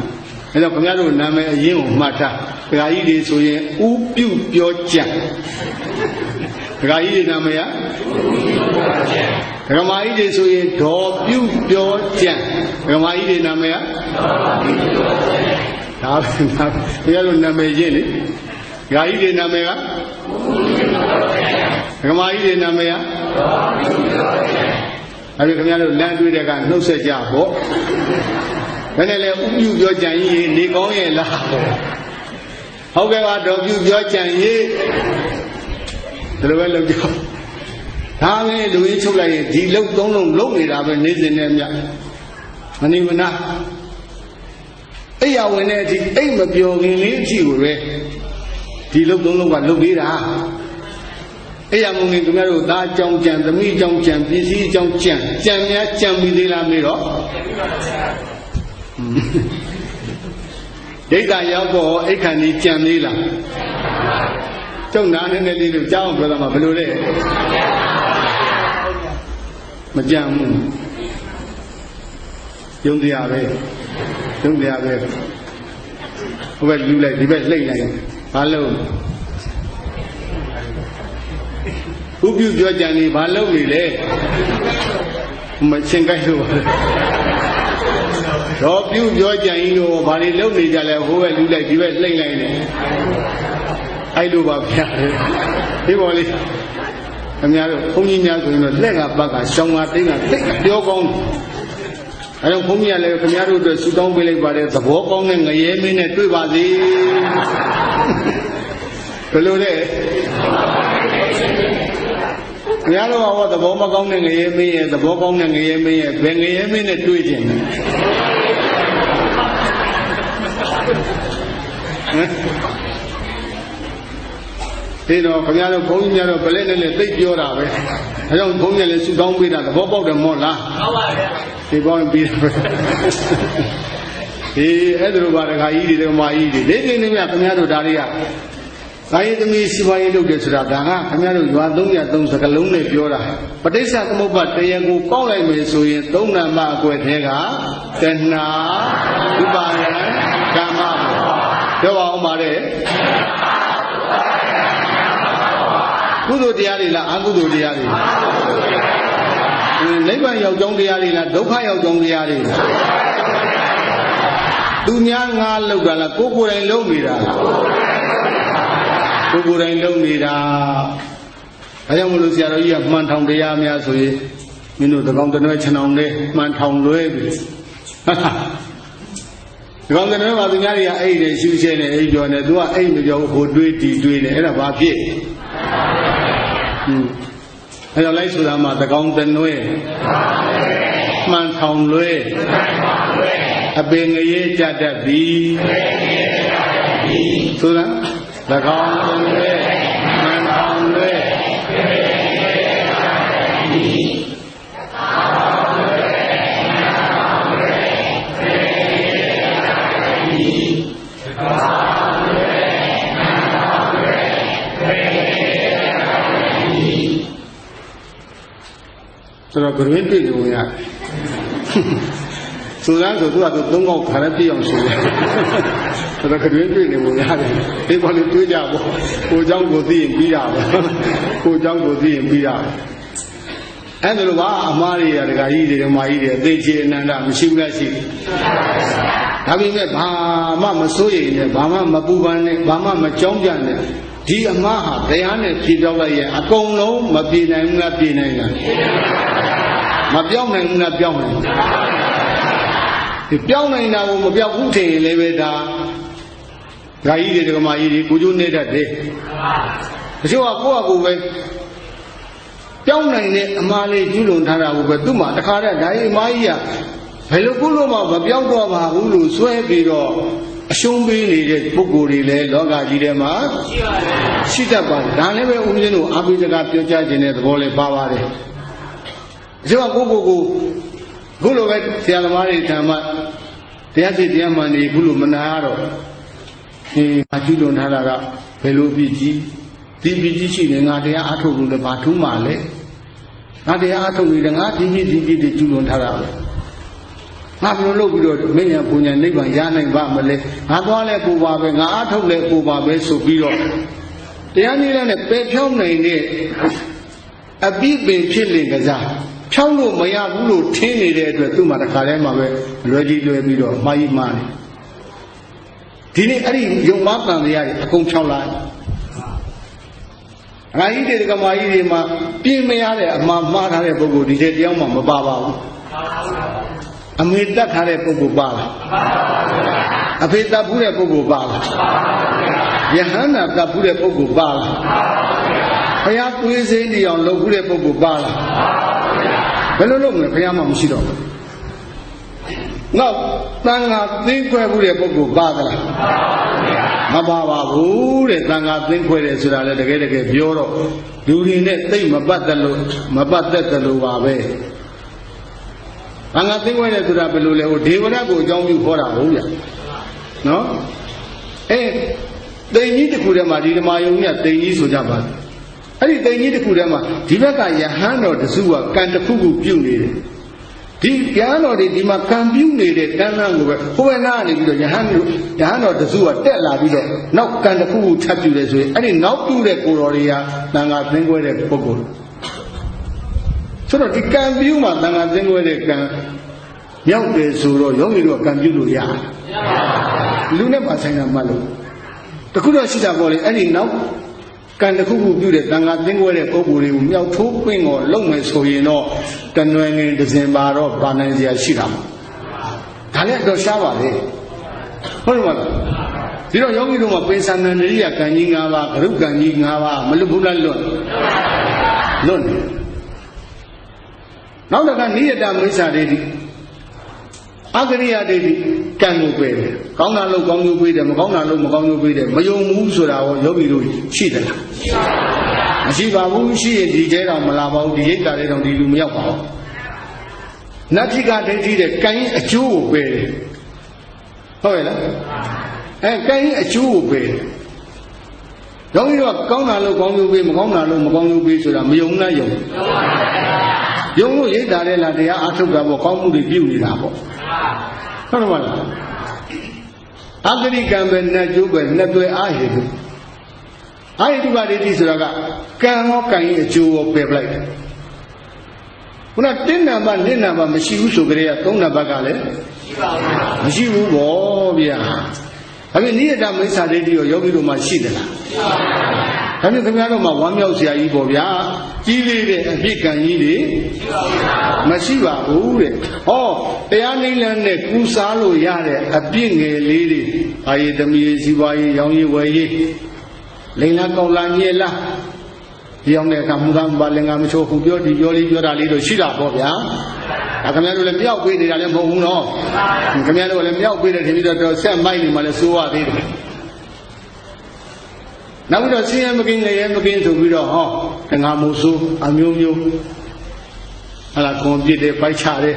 အဲတော့ခင်ဗျားတို့နာမည်အရင်ကိုမှတ်ထားဒကာကြီးတွေဆိုရင်ဥပြုပြောကြံဒကာကြီးတွေနာမည်ကဒကာမကြီးတွေဆိုရင်ဒေါ်ပြုပြောကြံဒကာမကြီးတွေနာမည်ကဒါခင်ဗျားတို့နာမည်ချင်းလေဒကာကြီးတွေနာမည်ကဒကာမကြီးတွေနာမည်ကအဲ့ဒီခင်ဗျားတို့လမ်းတွေ့တဲ့ကနှုတ်ဆက်ကြပေါ့ဘယ်နဲ့လဲဥပြုပြောကြံရေးနေကောင်းရဲ့လားဟုတ်ကဲ့ပါတော်ပြုပြောကြံရေးဒီလိုပဲလုပ်ကြဒါပဲလူရင်းချုပ်လိုက်ရင်ဒီလုံသုံးလုံးလုံနေတာပဲနေစဉ်နဲ့မြတ်မနိမနာအဲ့ရဝင်တဲ့အထိအိတ်မပြောခင်လေးအထိကိုပဲဒီလုံသုံးလုံးကလုံနေတာအဲ့ရမုံနေခင်ဗျားတို့သားအကြောင်းကြံသမီးအကြောင်းကြံပစ္စည်းအကြောင်းကြံများကြံပြီးသေးလားမေးတော့ဒိဋ္ဌာရောက်တော့အိတ်ခန္ဒီကြံသေးလားကျုံနာနဲ့နဲ့လေးတို့ကြားအောင်ပြောတာမှဘယ်လိုလဲမကြံဘူးယုံတရားပဲဟိုဘက်လူလိုက်ဒီဘက်လှိမ့်လိုက်ဘာလို့ဥပြုပြောကြံနေဘာလုပ်နေလဲမချင်းကြိုက်လို့တော့ပြုပြောကြံရင်တော့ဘာတွေလုပ်နေကြလဲဟိုဘက်လူလိုက်ဒီဘက်လှိမ့်လိုက်နေအဲ့လိုပါဗျာဒီပေါ်လေးခင်ဗျားတို့ဘုန်းကြီးများဆိုရင်တော့လက်ကပတ်ကရှောင်းကတိတ်ကတိတ်ပြောကောင်းအဲတော့ဘုန်းကြီးကလည်းခင်ဗျားတို့အတွက်ဆူတောင်းပေးလိုက်ပါတယ်သဘောကောင်းတဲ့ငရဲမင်းနဲ့တွေ့ပါစေဘယ်လိုလဲခင်ဗျားတို့ကသဘောမကောင်းတဲ့ငရဲမင်းရဲ့သဘောကောင်းတဲ့ငရဲမင်းရဲ့ဘယ်ငရဲမင်းနဲ့တွေ့ကြင်လဲဒီတော့ခင်ဗျားတို့ဘုန်းကြီးများတော့ဗလဲနဲ့လည်းသိပြောတာပဲအဲကြောင့်ဘုန်းကြီးလည်းဆူတောင်းပေးတာသဘောပေါက်တယ်မော့လားဟုတ်ပါဗျာဒီပေါင်းပြီးတော့ဒီအဲ့ဒါလိုပါတခါကြီးတွေဓမ္မကြီးတွေနေနေမြခင်ဗျားတို့ဒါတွေက Saya demi siapa yang lu sudah dah, kami ada dua dong sekalung ni biora. Pada saat kamu buat yang ku kau lagi mesuai, dong nama aku tega, kena, dibayar, kama. Jawab umare. Kudu diari lah, aku kudu diari. Lepas yang jong diari lah, doka yang jong diari. Dunia ngalu galah, kuku yang lu mira. Kuku yang lu mira. Ayam mulu siapa iya mantang dia mia sui. Minum tukang tenai cenang deh, mantang luwe. Tukang tenai waktu nyari ya, deh suci ni, jual ni, dua menjauh hodui di ni, era bagi. Ayam lain sudah mah tukang tenai. Mantang luwe. Abang ye jadi bi, sudah, lekang luwe, mantang luwe. Sudah bermimpi dunia. Sudah tu ada tunggu kerana tiang sudah. Sudah bermimpi dunia. Ini boleh tu jawab. Ujang budi biar. Ujang budi biar. Ada lupa amari ada kaya dia mai dia. Deci nanda mesti mesti. Tapi ni bama masuk ni, bama mabuban ni, bama macamjan ni. Dia mah dia ni kita lagi. Akong lo mapi nai mapi nai. Mapiang nai mapiang nai. Piang nai na wo mapiang utai lewe dah. Kaya dia mai dia kujun ni dah deh. Siapa aku ber. Piang nai ni amali julun thara aku ber. Tu mah tak ada dah mai ya. Kalau kulo mah mapiang tu mah ulu suai biro. Asyumbi ni je pukuli le loga ji dia mah. Sita pan. Dan lewe umjenu api jaga pioja jenis boleh bawa deh. Siapa kuku kulo ber siapa mari tamat. Dia si dia mani kulo menaro. Ni julun thara ka belum biji. Di biji si ni ngade yang atuk dulu batu male. Ngade yang atuk ni dengar di julun thara. Ngapa lu bido menya punya ni bang ya nai bang male. Ngapa le puba be ngah atuk le puba be subiro. Dia ni le pepiong nai ni. Abi be pilih gaza. Piong lu maya bulu tini dia tu mata kalian mah be lagi bido mai mana. Dini hari yang mana dia aku piong lah. Ngai dia dekat mai dia mah pi maya dia mah ada buku di dia mah bawa. Amerika thare buku bawa. Afrika pura buku bawa. Yahana tak pura buku bawa. Ayat tulis ini yang lo pura buku bawa. Kalau lo ni payah mah mesti dong. Ngau tangga tingkui pura buku bawa. Mabawa pura tangga tingkui le sudah le dek bioro. Duri ni tay mabat dalu bawa. Angkat tinggal ni sudah perlu le. Dewa aku jauh ni korang huya, no? Tengini tu kuda mah di rumah yang ni tengini sudah ber. Hari tengini tu kuda mah di mana yang no desuwa kan terkubu piu ni. Di yang no di makan piu ni de tanang gua. Kau nak ni bila yang no desuwa terlah bila. Nak kan terkubu cacu le suai. Hari nak piu le kororia nangap tinggal le pukul. Sudah ikan biu mah tangan tinggal ikan, yang besar, yang itu ikan biu lu ya. Lu ni pasang nama lu. Tak kena sida boleh, ini nak kan aku biu le tangan tinggal le kubur lu, yang tu pengo, long mesoi no, dan orang Desember panen dia sida. Kalian dah siapa le? Mana? Tidak yang itu mah pensanan dia kan ingawa, keruk kan ingawa, melubulan lon. Nak kan ni ada masa ini, agaknya ada ini kan mungkin. Kau nak lu kau mungkin, kau nak lu mungkin. Mayung musuh dah, jauh biru, sih dah. Masih baru sih di jalan melabau di jalan di rumah bau. Nanti kan dia kan acu ber, oh ya, kan acu ber. ယောဂီတို့ကကောင်းတာလို့ကောင်းကျိုးပေးမကောင်းတာလို့မကောင်းကျိုးပေးဆိုတာမယုံနဲ့ယုံယုံလို့ရိတ်တာတဲ့လားတရားအထုတ်တာပေါ့ကောင်းမှုတွေပြုနေတာပေါ့ဟုတ်တယ်မလားအဂရိကံပဲနဲ့ကျိုးပဲနဲ့တွေ့အာဟိတုအာဟိတုပါရိတိဆိုတာကကံရောကံရဲ့အကျိုးကိုပယ်ပလိုက်တယ်ခုနတင်းနံပါတ်2နံပါတ်မရှိဘူးဆိုကြတဲ့3နံပါတ်ကလည်းမရှိဘူးပေါ့ဗျာဒါပေမဲ့နိယတမိစ္ဆာဒိဋ္ဌိရောယောဂီတို့မှရှိတယ်လားဒါပေမဲ့ခင်ဗျားတို့မှဝမ်းမြောက်စရာကြီးပေါ့ဗျာကြီးလေးတဲ့အပြစ်ကံကြီးတွေမရှိပါဘူးတဲ့ဟောတရားနိလန်းနဲ့ကူစားလို့ရတဲ့အပြစ်ငယ်လေးတွေအာယေသမီးစီပွားရေးရောင်းရေးဝယ်ရေးလိန်လားကောင်းလားညက်လားပြောင်းတဲ့အခါမူသားမပါလင်္ကာမချိုးခုပြောဒီပြောလေးပြောတာလေးတို့ရှိတာပေါ့ဗျာဒါခင်ဗျားတို့လည်းမြောက်ပေးနေတာလည်းမဟုတ်ဘူးနော်ခင်ဗျားတို့လည်းမြောက်ပေးတယ်ထင်ပြီးတော့ဆက်မိုက်နေမှလည်းစိုးရသေးတယ်နောက်ပြီးတော့ဆင်းရဲမကင်းငရဲမကင်းဆိုပြီးတော့ဟောငါမို့ဆိုးအမျိုးမျိုးဟာလာကွန်ပြစ်တယ်ပိုက်ချတယ်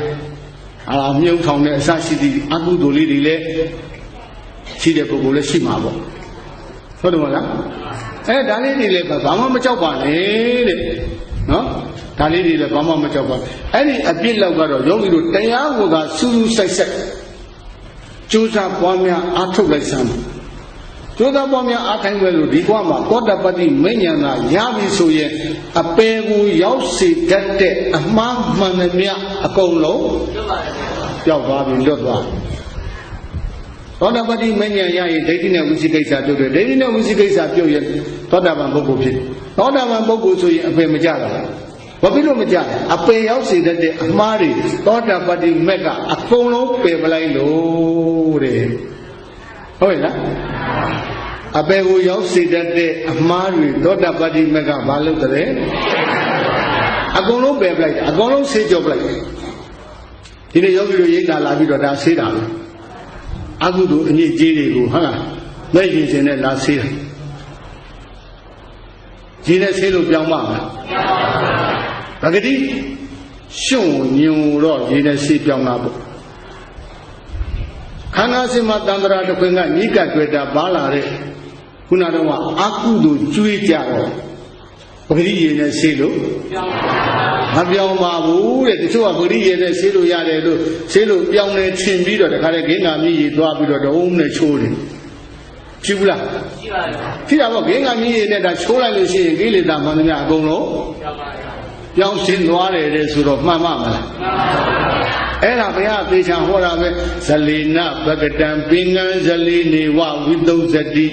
ဟာမြုပ်ထောင်တဲ့အစရှိသည့်အကုသိုလ်လေးတွေလည်းရှိတဲ့ပုဂ္ဂိုလ်လည်းရှိမှာပေါ့ဟုတ်တယ်မလားဒါလေးတွေလည်းဘာမှမကြောက်ပါနဲ့တဲ့နော်ဒါလေးတွေလည်းဘာမှမကြောက်ပါအဲ့ဒီအပြစ်လောက်ကတော့ယောဂီတို့တရားကိုသာစူးစူးဆိုင်ဆိုင်ကြိုးစားပွားများအားထုတ်လိုက်စမ်းကြိုးစားပွားများအားထိုင်ပဲလို့ဒီကွာမှာသောတပတ္တိမဉ္ဇဏ်သာရပြီဆိုရင်အပေကိုရောက်စေတတ်တဲ့အမှားမှန်သမျှအကုန်လုံးပြောက်သွားပြီလွတ်သွားသောတာပတ္တိမဉ္ဇဏ်ရရင်ဒိဋ္ဌိနဲ့ဝိသိကိစ္စပြုတ်တယ်ဒိဋ္ဌိနဲ့ဝိသိကိစ္စပြုတ်ရင်သောတာပန်ပုဂ္ဂိုလ်ဖြစ်သောတာပန်ပုဂ္ဂိုလ်ဆိုရင်အပေမကြတာဘာဖြစ်လို့မကြအပေရောက်စေတတ်တဲ့အမှားတွေသောတာပတ္တိမက်ကအကုန်လုံးပယ်ပလိုက်လို့တဲ့ဟုတ်ရဲ့လားအပေကိုရောက်စေတတ်တဲ့အမှားတွေသောတာပတ္တိမက်ကဘာလုပ်တယ်အကုန်လုံးပယ်ပလိုက်အကုန်လုံးဆေးကြောပလိုက်ဒီနေ့ယောဂီတို့ရိတ်တာလာပြီးတော့ဒါဆေးတာပဲအကုသိုလ်အညစ်အကြေးတွေကိုဟုတ်လားမဲ့ရင်ရှင်နဲ့လာဆေးတာဒီနဲ့ဆေးလို့ပြောင်းပါမလားပဂတိရှုံညုံတော့ဒီနဲ့ဆေးပြောင်းတာပေါ့ခန္ဓာစင်မှာတန္တရာတစ်ခွင်ကညိကတွေ့တာပါလာတဲ့ခုနတော့အကုသိုလ်ကျွေးကြတော့ပဂတိရေနဲ့ဆေးလို့မပြောင်းပါဘူးတဲ့တချို့ကပဂတိရေနဲ့ဆေးလို့ရတယ်လို့ဆေးလို့ပြောင်းနေထင်ပြီးတော့တခါလေဂင်္ဂါမြည်ရေသွားပြီးတော့ဒုံးနဲ့ချိုးတယ်ကြည့်ဘူးလားကြည့်ပါဘူးဖြစ်တာပေါ့ဂင်္ဂါမြည်ရေနဲ့ဒါချိုးလိုက်လို့ရှိရင်ကိလေသာမှန်သမျှအကုန်လုံးပြောင်းရှင်းသွားတယ်တဲ့ဆိုတော့မှန်မှမလားအဲ့ဒါဘုရားသေချာဟောတာပဲဇလေနပကတံပင်ကံဇလေနေဝဝိသုဇတိ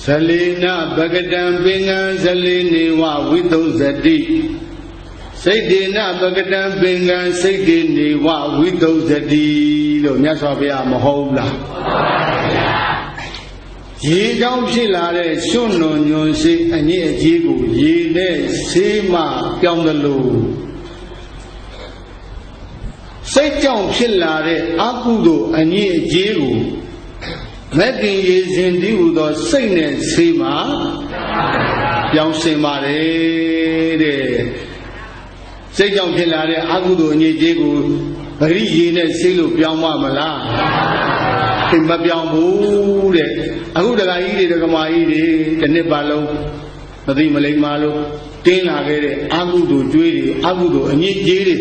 ဇလေနပကတံပင်ကံဇလေနေဝဝိသုဇတိစိတ်တေနပကတံပင်ကံစိတ်တေနေဝဝိသုဇတိလို့မြတ်စွာဘုရားမဟုတ်လားရေကြောင့်ဖြစ်လာတဲ့ရွှွန့်နွန်ညွန်စိတ်အညစ်အကြေးကိုရေနဲ့ဆေးမှပြောင်းတယ်လို့စိတ်ကြောင့်ဖြစ်လာတဲ့အကုသိုလ်အညစ်အကြေးကိုမက်ကင်ရေစဉ်တည်းဟူသောစိတ်နဲ့ဆေးမှပြောင်းစင်ပါတယ်တဲ့စိတ်ကြောင့်ဖြစ်လာတဲ့အကုသိုလ်အညစ်အကြေးကိုပရိရေနဲ့ဆေးလို့ပြောင်းမလားမပြောင်းဘူးတဲ့အခုတခါကြီးတွေတက္ကမကြီးတွေတစ်နှစ်ပါလုံးမသိမလိမ္မာလို့တင်းလာခဲ့တဲ့အကုသိုလ်ကျွေးတွေအကုသိုလ်အညစ်အကြေးတွေ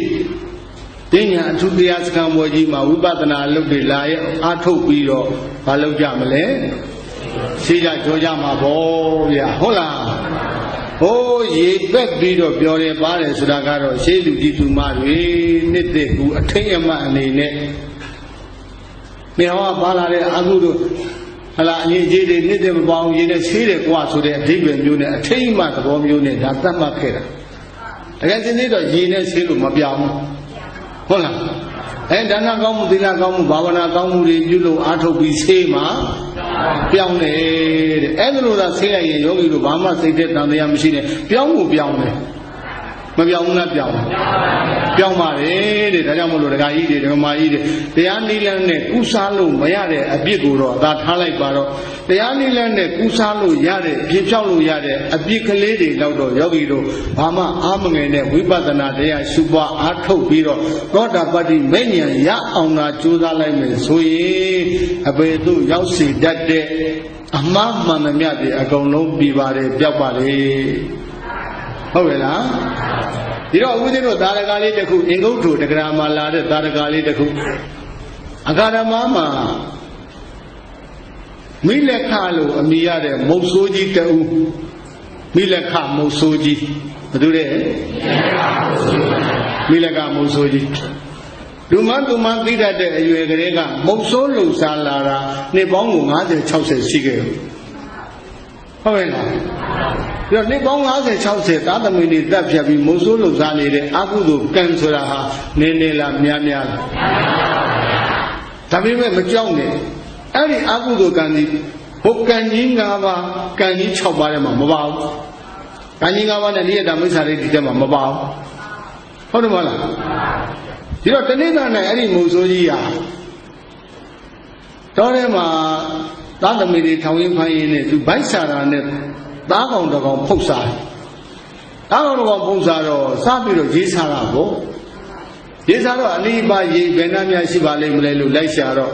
တင်းညာအထုတရားစခန်းပွဲကြီးမှာဝိပဿနာလုပ်တွေလာရဲ့အားထုတ်ပြီးတော့မလုပ်ကြမလဲရှိကြကြောကြမှာပေါ့ဗျာဟုတ်လားဟိုးရေပက်ပြီးတော့ပြောတယ်ပါတယ်ဆိုတာကတော့ရှေးလူကြီးသူမတွေနှစ်သက်ကူအထိတ်အမှတ်အနေနဲ့မြေဟောပါလာတဲ့အကုသိုလ်ဟလာအငြိအကျေးတွေနှစ်သက်မပေါအောင်ရင်းနဲ့ဆေးတယ်ကွာဆိုတဲ့အဓိပ္ပာယ်မျိုးနဲ့အထိတ်အမှတ်သဘောမျိုးနဲ့ဒါသတ်မှတ်ခဲ့တာတကယ်စင်းသေးတော့ရင်းနဲ့ဆေးလို့မပြောင်းဘူးဟုတ်လားဒါနကောင်းမှုသီလကောင်းမှုဘာဝနာကောင်းမှုတွေပြုလို့အားထုတ်ပြီးဆေးမှာပြောင်းတယ်တဲ့အဲ့ဒါလို့သာဆေးလိုက်ရင်ယောဂီတို့ဘာမှစိတ်သက်တန်တရားမရှိနဲ့ပြောင်းမှုပြောင်းတယ် မပြောင်းဘူးလားပြောင်းပါတယ်တဲ့ဒါကြောင့်မလို့ဒကာကြီးတွေဒကာမကြီးတွေတရားနိလန်းနဲ့ကုစားလို့မရတဲ့အပြစ်ကိုတော့သာထားလိုက်ပါတော့တရားနိလန်းနဲ့ကုစားလို့ရတဲ့ဖြေဖြောက်လို့ရတဲ့အပြစ်ကလေးတွေတော့ယောဂီတို့ဘာမှအားမငယ်နဲ့ဝိပဿနာတရားရှုပွားအားထုတ်ပြီးတော့သောတာပတ္တိမဲ့ဉာဏ်ရအောင်သာကြိုးစားလိုက်မယ်ဆိုရင်အပေသို့ရောက်စေတတ်တဲ့အမှားမှန်သမျှတွေအကုန်လုံးပြီးပါတယ်ပျောက်ပါတယ်ဟုတ်ရဲ့လားဒီတော့ဦးဇင်းတို့သာရကလေးတစ်ခုအင်္ဂုတ္ထုတက္ကရာမှာလာတဲ့သာရကလေးတစ်ခုအဂါရမမှာမိလက်ခလို့အမိရတဲ့မုတ်ဆိုးကြီးတူမိလက်ခမုတ်ဆိုးကြီးဘယ်သူလဲမိလက်ကမုတ်ဆိုးကြီးလူမသူမသိတတ်တဲ့အရွယ်ကလေးကမုတ်ဆိုးလုံစားလာတာနှစ်ပေါင်းကို50 60ရှိခဲ့ဟုတ်ရဲ့လားပြီးတော့နှစ်ပေါင်း50 60သားသမီးတွေတက်ဖြတ်ပြီးမုတ်ဆိုးလုံစားနေတဲ့အကုသိုလ်ကံဆိုတာဟာနေနေလားများများလားဒါပေမဲ့မကြောက်နဲ့အဲ့ဒီအကုသိုလ်ကံဒီဟိုကံကြီး5ပါးကံကြီး6ပါးထဲမှာမပါဘူးကံကြီး5ပါးနဲ့နိယတမိစ္ဆာရိတ္တိထဲမှာမပါဘူးဟုတ်တယ်မဟုတ်လားဒီတော့တနေ့ကနဲ့အဲ့ဒီမုတ်ဆိုးကြီးဟာတောထဲမှာသားသမီးတွေထောင်ရင်းဖိုင်းရင်းနဲ့သူဗိုက်ဆာတာနဲ့သားကောင်တစ်ကောင်ဖုတ်စားသားကောင်တစ်ကောင်ဖုတ်စားတော့စားပြီးတော့ရေးစားတာပေါ့ရေးစားတော့အနိပါရေဘယ်နှများရှိပါလိမ့်မလဲလို့လိုက်ရှာတော့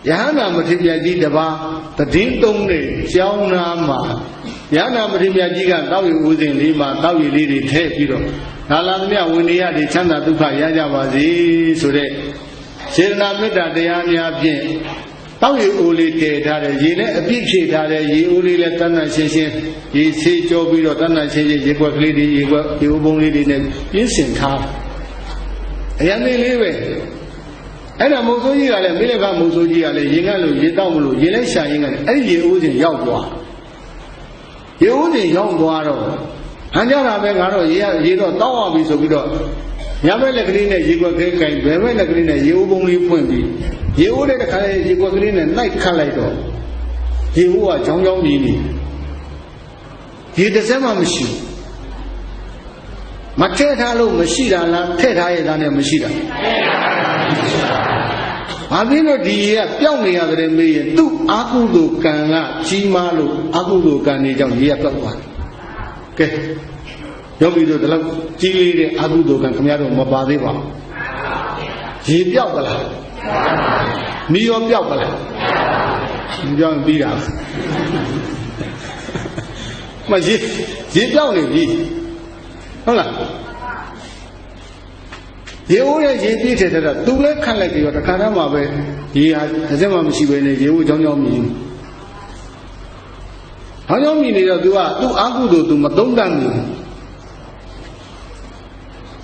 ယဟန္တာမထေရကြီးတပါးတည်င်းသုံးနဲ့ကျောင်းနာမှာယဟန္တာမထေရကြီးကတောက်ရည်ဦးစဉ်လေးမှာတောက်ရည်လေးတွေထည့်ပြီးတော့ဒါလာသမျှဝိနည်းရတွေချမ်းသာဒုက္ခရကြပါစေဆိုတဲ့စေတနာမေတ္တာတရားများဖြင့်တောက်ရည်ဦးလေးတည်ထားတယ်ရေနဲ့အပြည့်ဖြည့်ထားတယ်ရေဦးလေးလည်းတဏ္ဍရှင်းရှင်းရေဆေးကြောပြီးတော့တဏ္ဍရှင်းရှင်းရေကွက်ကလေးတွေရေဦးပုံးလေးတွေနဲ့ပြင်းစင်ထားအရင်လေးပဲအဲ့ဒါမုတ်ဆိုးကြီးကလည်းမိလကမုတ်ဆိုးကြီးကလည်းရေငတ်လို့ရေတောက်မလို့ရေလိုက်ရှာရင်းကလည်းအဲ့ဒီရေဦးစဉ်ရောက်သွားရေဦးစဉ်ရောက်သွားတော့ဟန်ကြတာပဲငါတော့ရေတော့တောက်အောင်ပြီဆိုပြီးတော့ညဘက်လက်ကလေးနဲ့ရေကွက်ခဲကင်ဘယ်ဘက်လက်ကလေးနဲ့ရေဦးပုံးလေးဖွင့်ပြီးရေဦးတဲ့တခါလေရေကွက်ကလေးနဲ့နှိုက်ခတ်လိုက်တော့ရေဦးကချောင်းချောင်းမြည်နေရေတစ်စက်မှမရှိမထည့်ထားလို့မရှိတာလားထည့်ထားရတာနဲ့မရှိတာဘာဖြစ်လို့ဒီရေကပျောက်နေရတယ်မေးရင်သူ့အာကုသိုလ်ကံကကြီးမားလို့အာကုသိုလ်ကံတွေကြောင့်ရေကပျောက်သွားတယ်ကဲယောဂီတို့ဒီလောက်ကြီးလေးတဲ့အာကုသိုလ်ကံခင်ဗျားတို့မပါသေးပါဘူးရေပျောက်သလားမီးရောပျောက်သလားမပြောင်းပြီးတာမရေပျောက်နေပြီဟုတ်လားရေဦးရဲ့ရေပြည့်တဲ့တော့သူလည်းခတ်လိုက်ပြီးတော့တခါတည်းမှာပဲရေဟာတစ်စက်မှမရှိဘဲနဲ့ရေဦးကြောင်းကြောင်းမြည်ကြောင်းကြောင်းမြည်နေတော့သူကသူ့အာကုသိုလ်သူမသုံးတတ်ဘူး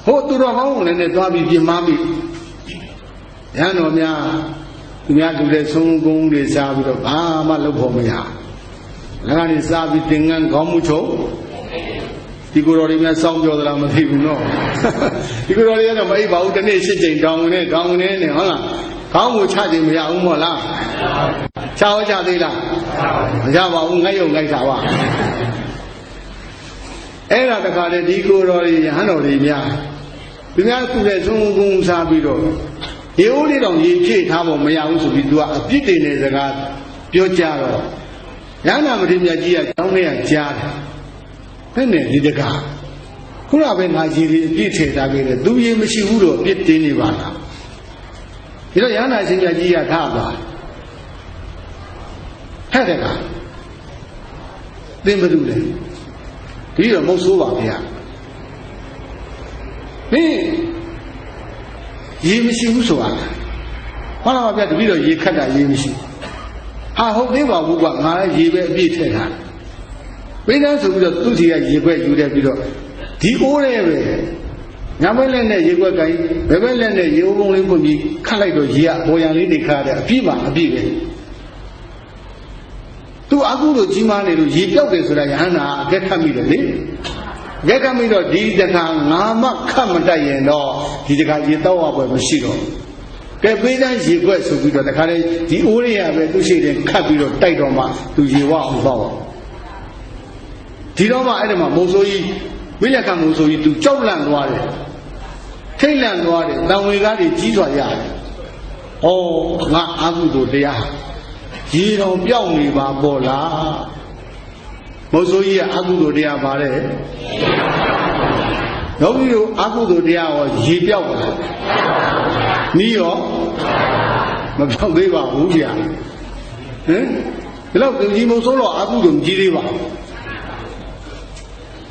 ဟိုသူတော်ကောင်းလည်းနဲ့သွားပြီးပြင်မာပြီးရဟန်းတော်များသူများတူတဲ့ဆုံးကုန်းတွေစားပြီးတော့ဘာမှလုပ်ဖို့မရလည်းကနေစားပြီးသင်္ကန်းခေါင်းမှုချုပ်ဒီကိုယ်တော်တွေများစောင်းပြောသလားမသိဘူးနော်ဒီကိုယ်တော်တွေကတော့မအိပ်ပါဘူးတစ်နေ့၈ချိန်တောင်းနေနဲ့ဟုတ်လားခေါင်းကိုချချိန်မရဘူးမို့လားချောချသေးလားမရပါဘူးငိုက်ရုံငိုက်တာပါအဲ့ဒါတခါတည်းဒီကိုယ်တော်တွေရဟန်းတော်တွေများသူများသူတဲ့ဆုံးကုန်းစားပြီးတော့ရေဦးလေးတောင်ရေဖြည့်ထားဖို့မရဘူးဆိုပြီးသူကအပြစ်တင်တဲ့စကားပြောကြတော့ရဟန္တာမထေရကြီးကကျောင်းထဲကကြားတယ်ဘယ်နဲ့ဒီတကားခုနပဲငါရေလေးအပြည့်ထည့်ထားခဲ့တယ်သူရေမရှိဘူးတော့အပြစ်တင်နေပါလားဒီတော့ရဟန္တာရှင်ကြီးကထားသွားဟဲ့တကားသင်ဘယ်သူလဲဒီတော့မဟုတ်ဆိုးပါဗျာဟင်းရေမရှိဘူးဆိုတာဟုတ်လားဗျာတပည့်တော်ရေခတ်တာရေမရှိဟာဟုတ်သေးပါဘူးကွာငါလည်းရေပဲအပြည့်ထည့်ထားဘိန်းဆိုပြီးတော့သူ့စီကရေခွက်ယူတယ်ပြီးတော့ဒီအိုးတဲ့ပဲညဘက်လက်နဲ့ရေခွက်ကိုင်းဘယ်ဘက်လက်နဲ့ရေအိုးပုံးလေးဖွင့်ပြီးခတ်လိုက်တော့ရေကပေါ်ရန်လေးတွေခါတယ်အပြည့်ပါအပြည့်ပဲသူအကုသို့ကြီးမားနေလို့ရေပြောက်တယ်ဆိုတာယဟန္တာအကဲခတ်မိတယ်လေအကဲခတ်မိတော့ဒီတခါငါမှခတ်မတိုက်ရင်တော့ဒီတခါရေတောက်ရပွဲမရှိတော့ကဲပေးတဲ့ရေခွက်ဆိုပြီးတော့တခါလေဒီအိုးတွေကပဲသူ့ရှိတယ်ခတ်ပြီးတော့တိုက်တော့မှသူရေဝအောင်တော့ဒီတော့မှအဲ့ဒီမှာမုံဆိုးကြီး မိလက်ကမို့ဆိုပြီးသူကြောက်လန့်သွားတယ်ထိတ်လန့်သွားတယ်တန်ဝေကားတွေကြီးစွာရတယ်ဩငါအာဟုတို့တရားရေတော်ပြောင်းနေပါပေါ့လားမို့ဆိုကြီးကအာဟုတို့တရားပါတယ်ယောဂီတို့အာဟုတို့တရားရောရေပြောက်ပါလားနီးရောမပြောက်သေးပါဘူးဗျာဟင်ဒီလောက်ဒီမို့ဆိုတော့အာဟုတို့မကြည့်သေးပါဘူး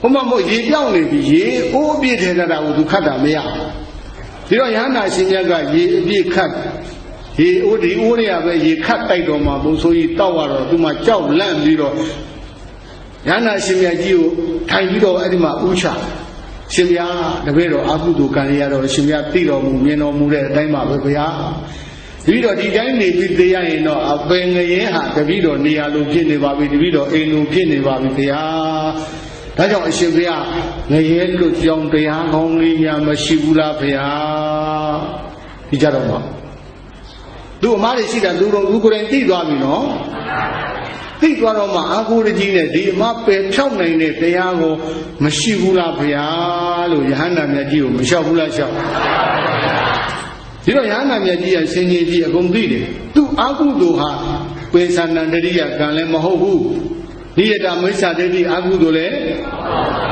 ဘုမမို့ရေပြောင်းနေပြီရေအိုးအပြည့်ထဲတာကိုသူခတ်တာမရဒီတော့ယဟန္တာရှင်မြတ်ကရေအပြည့်ခတ်ရေအိုးဒီအိုးတွေကပဲရေခတ်တိုက်တော်မှာဘုဆိုကြီးတောက်ရတော့သူမှကြောက်လန့်ပြီးတော့ယဟန္တာရှင်မြတ်ကြီးကိုထိုင်ပြီးတော့အဲ့ဒီမှာဥချရှင်မြတ်တပည့်တော်အာဟုတုကံရတော့ရှင်မြတ်သိတော်မူမြင်တော်မူတဲ့အတိုင်းပါပဲဗျာတပည့်တော်ဒီတိုင်းနေပြီးသိရရင်တော့အပင်ငရဲဟာတပည့်တော်နေရာလိုဖြစ်နေပါပြီတပည့်တော်အိမ်လိုဖြစ်နေပါပြီဗျာဒါကြောင့်အရှင်ဘုရားငရဲလွတ်ကြောင်းတရားကောင်းလေးများမရှိဘူးလားဗျာဒီကြတော့မှာသူ့အမားတွေရှိတာသူတို့ဦးကိုယ်တိုင်သိသွားပြီနော်သိသွားတော့မှအာကိုရကြီးနဲ့ဒီအမပယ်ဖြောက်နိုင်တဲ့တရားကိုမရှိဘူးလားဗျာလို့ယဟန္တာမြတ်ကြီးကိုမလျှောက်ဘူးလားလျှောက်ဒီတော့ယဟန္တာမြတ်ကြီးကရှင်ကြီးကြီးအကုန်သိတယ်သူအာကုသိုလ်ဟာပေသန္တန္တရိယကံလည်းမဟုတ်ဘူးနိယတမိစ္ဆာဒိဋ္ဌိအာကုသိုလ်လည်း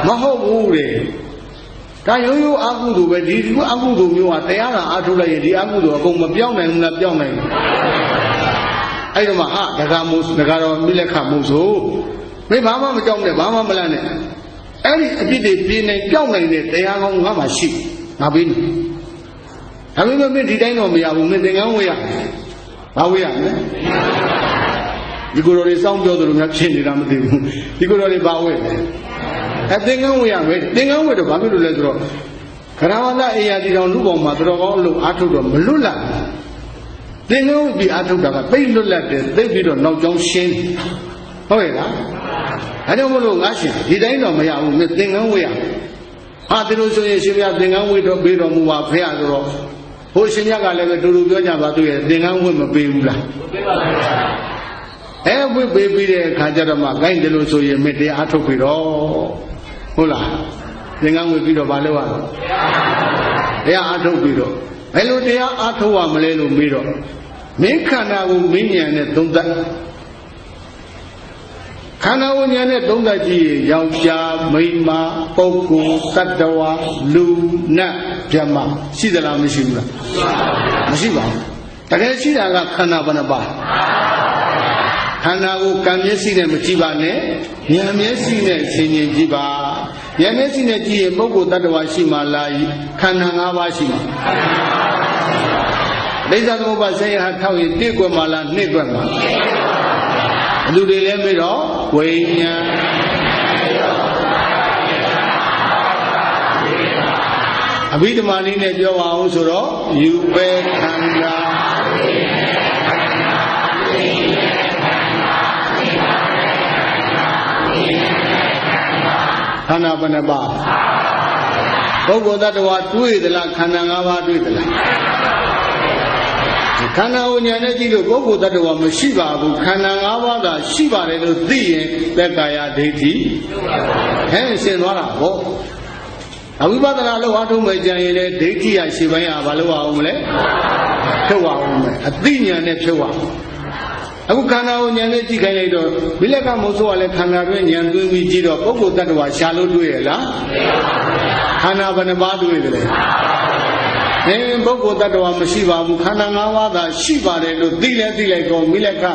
မဟုတ်ဘူးတဲ့ဒါရိုးရိုးအာကုသိုလ်ပဲဒီအာကုသိုလ်မျိုးဟာတရားသာအားထုတ်လိုက်ရင်ဒီအာကုသိုလ်အကုန်မပြောင်းနိုင်ဘူးလားပြောင်းနိုင်ဘူးအဲ့တော့မှဟာဒကာမို့ဒကာတော်မိလက်ခမို့ဆိုမင်းဘာမှမကြောက်နဲ့ဘာမှမလန့်နဲ့အဲ့ဒီအပြစ်တွေပြင်းနေပြောင်းနိုင်တဲ့တရားကောင်းငါမှရှိငါပြီးဒါပေမဲ့မင်းဒီတိုင်းတော့မရဘူးမင်းသင်္ကန်းဝေးရဘာဝေးရမလဲဒီကိုယ်တော်တွေစောင်းပြောသလိုများဖြစ်နေတာမသိဘူးဒီကိုယ်တော်တွေဘာဝေးလဲသင်္ကန်းဝေးရမယ်သင်္ကန်းဝေးတော့ဘာဖြစ်လို့လဲဆိုတော့ခရဝန္တအေယာဒီတော်လူပေါ်မှာတော်ကောင်းလို့အားထုတ်တော့မလွတ်လပ်သင်္ကန်းဝေးပြီးအားထုတ်တာကသိလွတ်လပ်တယ်သိပြီးတော့နောက်ကျောင်းရှင်းဟုတ်ရဲ့လားအဲကြောင့်မလို့ငါရှင်ဒီတိုင်းတော့မရဘူးမင်းသင်္ကန်းဝေးရဟာဒီလိုဆိုရင်ရှင်ပြသင်္ကန်းဝေးတော့ပေးတော်မူပါဖေရဆိုတော့ဟိုရှင်မြတ်ကလည်းပဲတူတူပြောကြပါသူရဲ့သင်္ကန်းဝေးမပေးဘူးလားပေးပါပါဝိပေးပြီးတဲ့အခါကျတော့မှဂိုင်းတယ်လို့ဆိုရင်မတရားအထုတ်ပြီးတော့ဟုတ်လားသင်္ကန်းဝေပြီးတော့မလုပ်ရဘူးတရားအထုတ်ပြီးတော့ဘယ်လိုတရားအထုတ်ရမလဲလို့မေးတော့မင်းခန္ဓာကိုမင်းဉာဏ်နဲ့သုံးသပ်ခန္ဓာကိုဉာဏ်နဲ့သုံးသပ်ကြည့်ယောက်ျားမိန်းမပုဂ္ဂိုလ်တ attva လူနတ်ဗျမရှိသလားမရှိဘူးလားမရှိပါဘူးတကယ်ရှိတာကခန္ဓာဘယ်နှပါခန္ဓာကိုကံမျက်စိနဲ့မကြည့်ပါနဲ့ဉာဏ်မျက်စိနဲ့ဆင်ခြင်ကြည့်ပါဉာဏ်မျက်စိနဲ့ကြည့်ရင်ပုဂ္ဂိုလ်တ attva ရှိမှလားခန္ဓာ၅ပါးရှိမှာဒိဋ္ဌသမုပ္ပါဆေယဟထောက်ရင်တစ်ကွက်မှလားနှစ်ကွက်မှလူတွေလည်းမေးတော့ဝိညာဉ်အဘိဓမ္မာနည်းနဲ့ပြောပါအောင်ဆိုတော့ယူပဲခန္ဓာခန္ဓာဘယ်နှပါပုဂ္ဂိုလ်တ attva တွေ့သလားခန္ဓာ၅ပါးတွေ့သလားခန္ဓာကိုဉာဏ်နဲ့ကြည့်လို့ပုဂ္ဂိုလ်တ attva မရှိပါဘူးခန္ဓာ၅ပါးသာရှိပါတယ်လို့သိရင်သက်ကာယဒိဋ္ဌိဟဲ့ရှင်းသွားတာပေါ့အဝိပဿနာလို့အားထုတ်မယ်ကြရင်လေဒိဋ္ဌိရရှင်းပိုင်းကဘာလို့အောင်မလဲဖြုတ်အောင်မယ်အသိဉာဏ်နဲ့ဖြုတ်အောင်အခုခန္ဓာကိုဉာဏ်နဲ့ကြည့်ခိုင်းလိုက်တော့မိလက်ကမုဆိုးကလည်းခန္ဓာတွင်းဉာဏ်သွင်းပြီးကြည့်တော့ပုဂ္ဂိုလ်တ attva ရှာလို့တွေ့ရလားခန္ဓာဘယ်နှပါးတွေ့တယ်လဲပုဂ္ဂိုလ်တ attva မရှိပါဘူးခန္ဓာ၅ပါးသာရှိပါတယ်လို့သိလဲသိလိုက်တော့မိလက်က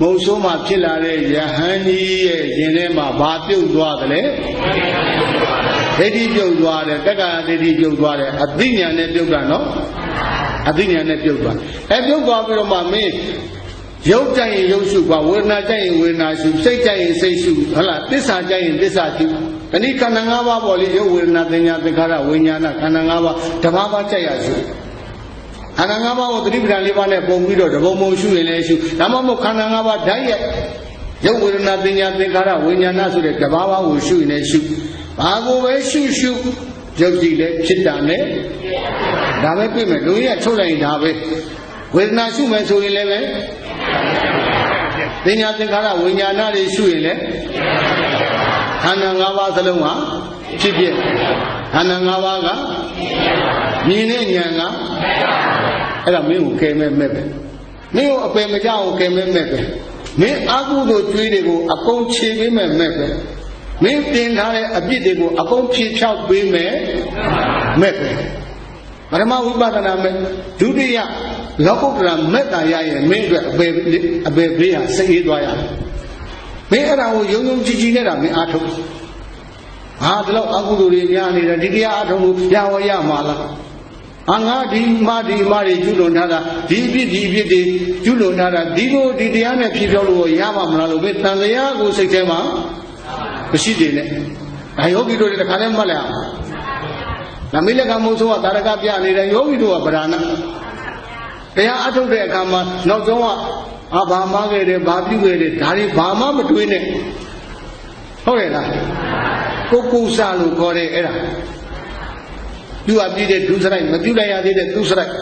မုဆိုးမှဖြစ်လာတဲ့ယဟန်ကြီးရဲ့ရင်ထဲမှာဘာပြုတ်သွားတယ်လဲဒိဋ္ဌိပြုတ်သွားတယ်တက္ကရာဒိဋ္ဌိပြုတ်သွားတယ်အသိဉာဏ်နဲ့ပြုတ်တာနော်အသိဉာဏ်နဲ့ပြုတ်သွားပြုတ်သွားပြီးတော့မှမင်းရုပ်ကြိုက်ရင်ရုပ်ရှုပါဝေဒနာကြိုက်ရင်ဝေဒနာရှုစိတ်ကြိုက်ရင်စိတ်ရှုဟုတ်လားသစ္စာကြိုက်ရင်သစ္စာရှုတဏိခန္ဓာ၅ပါးပေါ်လေရုပ်ဝေဒနာသင်ညာသင်္ခါရဝိညာဏခန္ဓာ၅ပါးတဘာဘာကြိုက်ရရှုခန္ဓာ၅ပါးကိုသတိပဋ္ဌာန်၄ပါးနဲ့ပုံပြီးတော့တဘုံဘုံရှုရင်လည်းရှုဒါမှမဟုတ်ခန္ဓာ၅ပါးဓာတ်ရဲ့ရုပ်ဝေဒနာသင်ညာသင်္ခါရဝိညာဏဆိုတဲ့တဘာဘာကိုရှုရင်လည်းရှုဘာကိုပဲရှုရှုရုပ်ကြည့်လည်းဖြစ်တာနဲ့ဒါပဲပြည့်မယ်လူကြီးကထုတ်လိုက်ရင်ဒါပဲဝေဒနာရှုမယ်ဆိုရင်လည်းပဲသင်ညာသင်္ခါရဝိညာဏတွေရှုရင်လည်းခန္ဓာ၅ပါးစလုံးဟာ ဖြစ်ဖြစ်ခန္ဓာ၅ပါးကမြင်တဲ့ဉာဏ်ကအဲ့ဒါမင်းကိုကဲမဲ့မဲ့ပဲမင်းကိုအပယ်မကြောက်ကဲမဲ့မဲ့ပဲမင်းအကုသိုလ်ကျွေးတွေကိုအကုန်ခြေပေးမဲ့မဲ့ပဲမင်းတင်ထားတဲ့အပြစ်တွေကိုအကုန်ဖြေဖြောက်ပေးမဲ့မဲ့ပဲပရမဝိပဿနာမဲ့ဒုတိယလောကုတ္တရာမေတ္တာရရဲ့မင်းအတွက်အပယ်ပေးဟာစိတ်အေးသွားရတယ်မင်းအဲ့ဒါကိုယုံယုံကြည်ကြည်နဲ့တာမင်းအားထုတ်ဟာဒီလောက်အကုသိုလ်တွေများနေတယ်ဒီတရားအားထုတ်လို့ရဝရမှာလားငါဒီမှာတွေကျွလွန်ထားတာဒီအဖြစ်တွေကျွလွန်ထားတာဒီကိုဒီတရားနဲ့ဖြေပြောလို့ရမှာမလားလို့ပဲတန်တရားကိုစိတ်ထဲမှာမရှိသေးနဲ့ဒါယောဂီတို့တွေတခါတည်းမှတ်လိုက်အောင်နမိလကမုဆိုးကတာရကပြနေတဲ့ယောဂီတို့ကဗราဏတရားအထုတ်တဲ့အခါမှာနောက်ဆုံးကဘာမှခဲ့တယ်ဘာပြုခဲ့တယ်ဒါတွေဘာမှမတွေးနဲ့ဟုတ်ရဲ့လားကိုကုသလို့ခေါ်တယ်အဲ့ဒါပြုအပ်ပြီးတဲ့ဒုစရိုက်မပြုလိုက်ရသေးတဲ့ဒုစရိုက်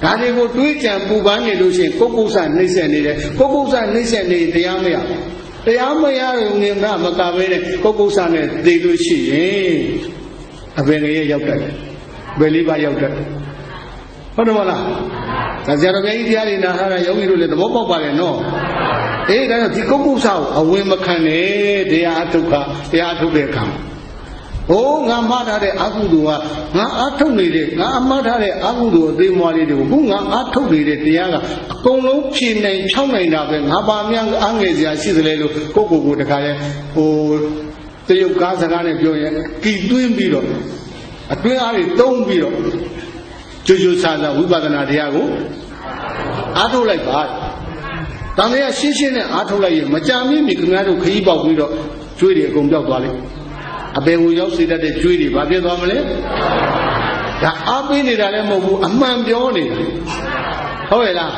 ဒါတွေကိုတွေးကြံပူပန်းနေလို့ရှိရင်ကိုကုသနှိမ့်ဆက်နေတယ်ကိုကုသနှိမ့်ဆက်နေတရားမရတရားမရရုံနဲ့မကပဲနဲ့ကိုကုသနဲ့သိလို့ရှိရင်အဘယ်ငရဲရောက်တတ်တယ်ဘယ်လေးပါရောက်တတ်တယ်ဟုတ်တယ်မလားဒါကြတော့ကြီးတရားတွေနာထားတာယောဂီတို့လည်းသဘောပေါက်ပါလေနော်အေးဒါတော့ဒီကုက္ကုဆာကိုအဝင်မခံနဲ့တရားအထုတ်တဲ့အခါဟိုးငါမှားထားတဲ့အကုသိုလ်ကငါအထုတ်နေတဲ့ငါအမှားထားတဲ့အကုသိုလ်အသေးမွားလေးတွေကိုခုငါအထုတ်နေတဲ့တရားကအကုန်လုံးဖြေနိုင်ဖြောင်းနိုင်တာပဲငါပါများအားငယ်စရာရှိသလဲလို့ကိုတခါလဲဟိုတရုတ်ကားစကားနဲ့ပြောရင်ကီသွင်းပြီးတော့အတွင်းအားတွေတုံးပြီးတော့ကျိုးကျိုးဆာဆာဝိပဿနာတရားကိုအားထုတ်လိုက်ပါတန်တရားရှင်းရှင်းနဲ့အားထုတ်လိုက်ရင်မကြမီခင်ဗျားတို့ခရီးပေါက်ပြီးတော့ကျွေးတွေအကုန်ပြောက်သွားလိမ့်အပေကိုရောက်စေတတ်တဲ့ကျွေးတွေဘာဖြစ်သွားမလဲဒါအားပေးနေတာလည်းမဟုတ်ဘူးအမှန်ပြောနေတာဟုတ်ရဲ့လား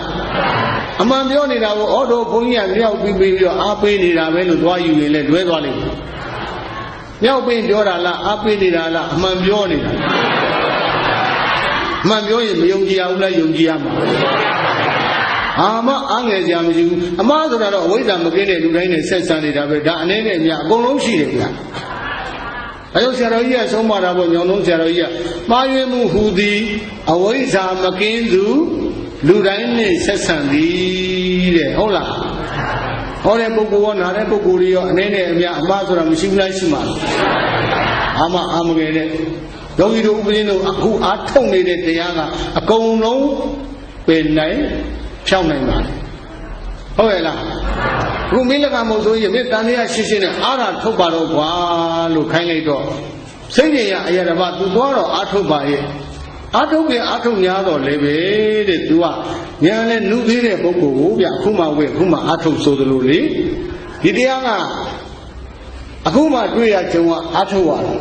အမှန်ပြောနေတာကိုဩတော်ဘုန်းကြီးကမြောက်ပြီးတော့အားပေးနေတာပဲလို့သွားယူရင်လည်းလွဲသွားလိမ့်မယ်မြောက်ပြီးပြောတာလားအားပေးနေတာလားအမှန်ပြောနေတာမှန်ပြောရင်မယုံကြည်ရဘူးလားယုံကြည်ရမှာအာမအားငယ်ကြမရှိဘူးအမှားဆိုတာတော့အဝိဇ္ဇာမကင်းတဲ့လူတိုင်းနဲ့ဆက်ဆံနေတာပဲဒါအနေနဲ့အများအကုန်လုံးရှိတယ်ဗျာအဲလိုဆရာတော်ကြီးကဆုံးမတာပေါ့ညောင်လုံးဆရာတော်ကြီးကမှားယွင်းမှုဟူသည်အဝိဇ္ဇာမကင်းသူလူတိုင်းနဲ့ဆက်ဆံသည်တဲ့ဟုတ်လားဟောတဲ့ပုဂ္ဂိုလ်ရောနားတဲ့ပုဂ္ဂိုလ်တွေရောအနေနဲ့အများအမှားဆိုတာမရှိဘူးလားရှိမှာအာမအာမငယ်တဲ့ယောဂီတို့ဥပဒေတို့အခုအားထုတ်နေတဲ့တရားကအကုန်လုံးပင်နိုင်ဖြောင်းနိုင်ပါလေဟုတ်ရဲ့လားအခုမင်းလကမဟုတ်ဆိုရင်မင်းတန်တရားရှင်းရှင်းနဲ့အားရထုတ်ပါတော့ကွာလို့ခိုင်းလိုက်တော့စိတ်ရအရာတပါသူသွားတော့အားထုတ်ပါရဲ့အားထုတ်ပြန်အားထုတ်များတော့လေပဲတဲ့သူကညာလဲနုသေးတဲ့ပုဂ္ဂိုလ်ကိုဗျအခုမှဝဲအခုမှအားထုတ်ဆိုသလိုလေဒီတရားကအခုမှတွေ့ရကြုံကအားထုတ်ရတာ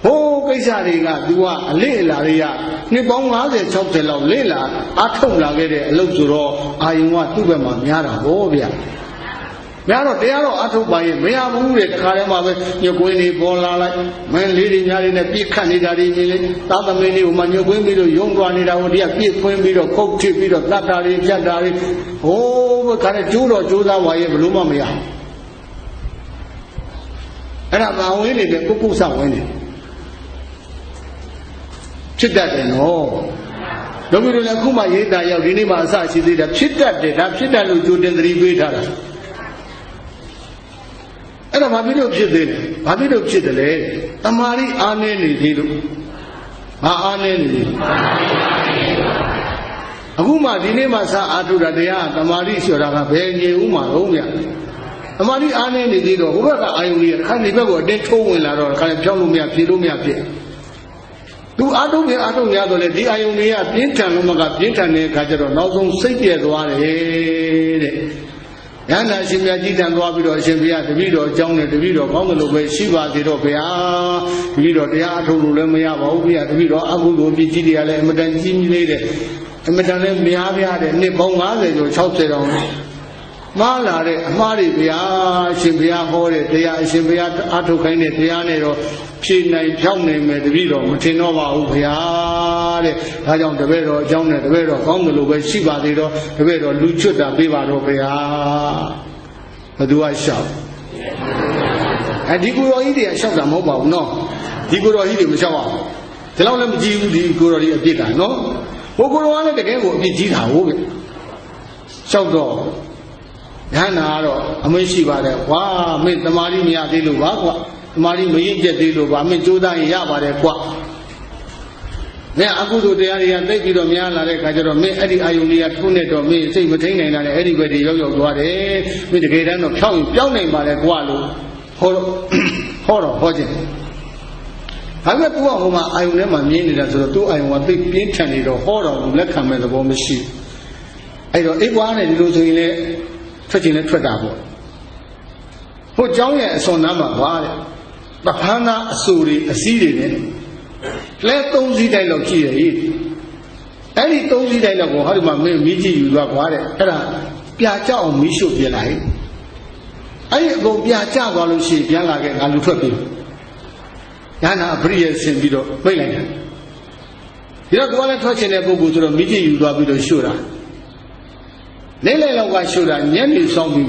ဟိုးကိစ္စတွေက तू ကအလေးအလာတွေကနှစ်ပေါင်း50 60လောက်လေးလာအထုတ်လာခဲ့တဲ့အလုပ်ဆိုတော့အာယုံကသူ့ဘက်မှာများတာဟောဗျာများတော့တရားတော့အထုတ်ပါရဲ့မရဘူးတဲ့တခါတည်းမှာပဲညွတ်ကွင်းတွေပေါ်လာလိုက်မင်းလေးတွေများတွေနဲ့ပြစ်ခတ်နေတာတွေမြင်လေသာသမင်းတွေကိုမှညွတ်ကွင်းပြီးတော့ယုံသွားနေတာကိုတရားပြစ်ခွင်းပြီးတော့ခုတ်ထစ်ပြီးတော့တတ်တာတွေဖြတ်တာတွေဟိုးခါတဲ့ကျိုးတော့ကျိုးသားပါရဲ့ဘလို့မှမရအဲ့ဒါဘာဝင်နေတယ်ကုက္ကုဆဝင်နေဖြစ်တတ်တယ်နော်။တို့တို့လည်းအခုမှရေးတာရောက်ဒီနေ့မှအစရှိသေးတယ်ဖြစ်တတ်တယ်ဒါဖြစ်တတ်လို့ကြိုတင်သတိပေးထားတာ။အဲ့ဒါဘာဖြစ်လို့ဖြစ်သေးလဲ။ဘာဖြစ်လို့ဖြစ်တယ်လဲ။တမာရီအားနေနေသေးလို့ဘာအားနေနေလဲ။အခုမှဒီနေ့မှစအားထုတ်တာတရားတမာရီဆိုတာကဘယ်ငြိမ်ဥမှာတော့ဗျာ။တမာရီအားနေနေသေးတော့ဘုရားကအာယုန်ကြီးခန်းဒီဘက်ကိုအတင်းထိုးဝင်လာတော့ခါဖြောင်းလို့မရဖြေလို့မရဖြစ်သူအားထုတ်ရတော့လေဒီအာယုန်တွေကပြင်းထန်လို့မကပြင်းထန်တဲ့အခါကျတော့နောက်ဆုံးစိတ်ပြည့်သွားတယ်တဲ့။ရဟန္တာရှင်မြတ်ကြီးတန်သွားပြီးတော့အရှင်ဘုရားတပည့်တော်အကြောင်းနဲ့တပည့်တော်ကောင်းတယ်လို့ပဲရှိပါသေးတော့ဗျာ။တပည့်တော်တရားအထုတ်လို့လည်းမရပါဘူးဗျာ။တပည့်တော်အကုသိုလ်ပြည့်ကြီးတွေကလည်းအမတန်ကြီးကြီးလေးတဲ့အမတန်လည်းများပြားတဲ့နှစ်ပေါင်း50ကျော်60တောင်မှားလာတဲ့အမှားတွေဗျာအရှင်ဘုရားဟောတဲ့တရားအရှင်ဘုရားအထုတ်ခိုင်းတဲ့တရားနဲ့တော့ဖြေနိုင်ဖြောင်းနိုင်မယ်တပည့်တော်မထင်တော့ပါဘူးဗျာတဲ့ဒါကြောင့်တပည့်တော်အကြောင်းနဲ့တပည့်တော်ကောင်းတယ်လို့ပဲရှိပါသေးတော့တပည့်တော်လူချွတ်တာပေးပါတော့ဗျာဘယ်သူကရှောက်ဒီကိုရောကြီးတွေကရှောက်တာမဟုတ်ပါဘူးနော် ဒီကိုတော်ကြီးတွေမလျှောက်အောင်ဒီလောက်လည်းမကြည့်ဘူးဒီကိုတော်ကြီးအပြစ်ကနော်ဟိုကိုတော်ကလည်းတကယ်ကိုအပြစ်ကြီးတာဟုတ်ကဲ့လျှောက်တော့ယဟန္တာကတော့အမင်းရှိပါတယ်ကွာမင်းတမာရီမရသေးလို့ပါကွာတမာရီမရင်ကျက်သေးလို့ပါမင်းကြိုးစားရင်ရပါတယ်ကွာမင်းအကုသိုလ်တရားတွေကသိပြီးတော့များလာတဲ့ခါကျတော့မင်းအဲ့ဒီအာယုန်တွေကထုံးနေတော့မင်းစိတ်မထိန်နိုင်တာနဲ့အဲ့ဒီဘက်တွေရောက်သွားတယ်မင်းတကယ်တမ်းတော့ဖြောင်းရင်ပြောင်းနိုင်ပါလေကွာလို့ဟောခြင်းဒါပေမဲ့သူကဟိုမှာအာယုန်ထဲမှာမြင်နေတာဆိုတော့သူ့အာယုန်ကသိပြင်းထန်နေတော့ဟောတော်ကိုလက်ခံမဲ့သဘောမရှိအဲ့တော့အိတ်ကွာနဲ့ဒီလိုဆိုရင်လည်းထွက်ခြင်းလည်းထွက်တာပေါ့ဟိုเจ้าရဲ့အစွန်နားမှာကွာတဲ့တဖန်းသားအဆူတွေအစည်းတွေနဲ့လဲ3စီးတိုင်းလောက်ကြည့်ရည်အဲ့ဒီ3စီးတိုင်းလောက်ကိုဟောဒီမှာမင်းမိကြည့်ယူသွားကွာတဲ့အဲ့ဒါပြာကြောက်အောင်မီးရှို့ပြလိုက်အဲ့ဒီအကုန်ပြာကျသွားလို့ရှိရင်ပြန်လာခဲ့ငါလူထွက်ပြီညာနာပရိယေဆင်ပြီးတော့ပြိတ်လိုက်တယ်ဒီတော့ကိုယ်လည်းထွက်ချင်တဲ့ပုဂ္ဂိုလ်ဆိုတော့မိကြည့်ယူသွားပြီးတော့ရှို့တာနေလေလောက်ကရှို့တာညနေဆောင်ပြီး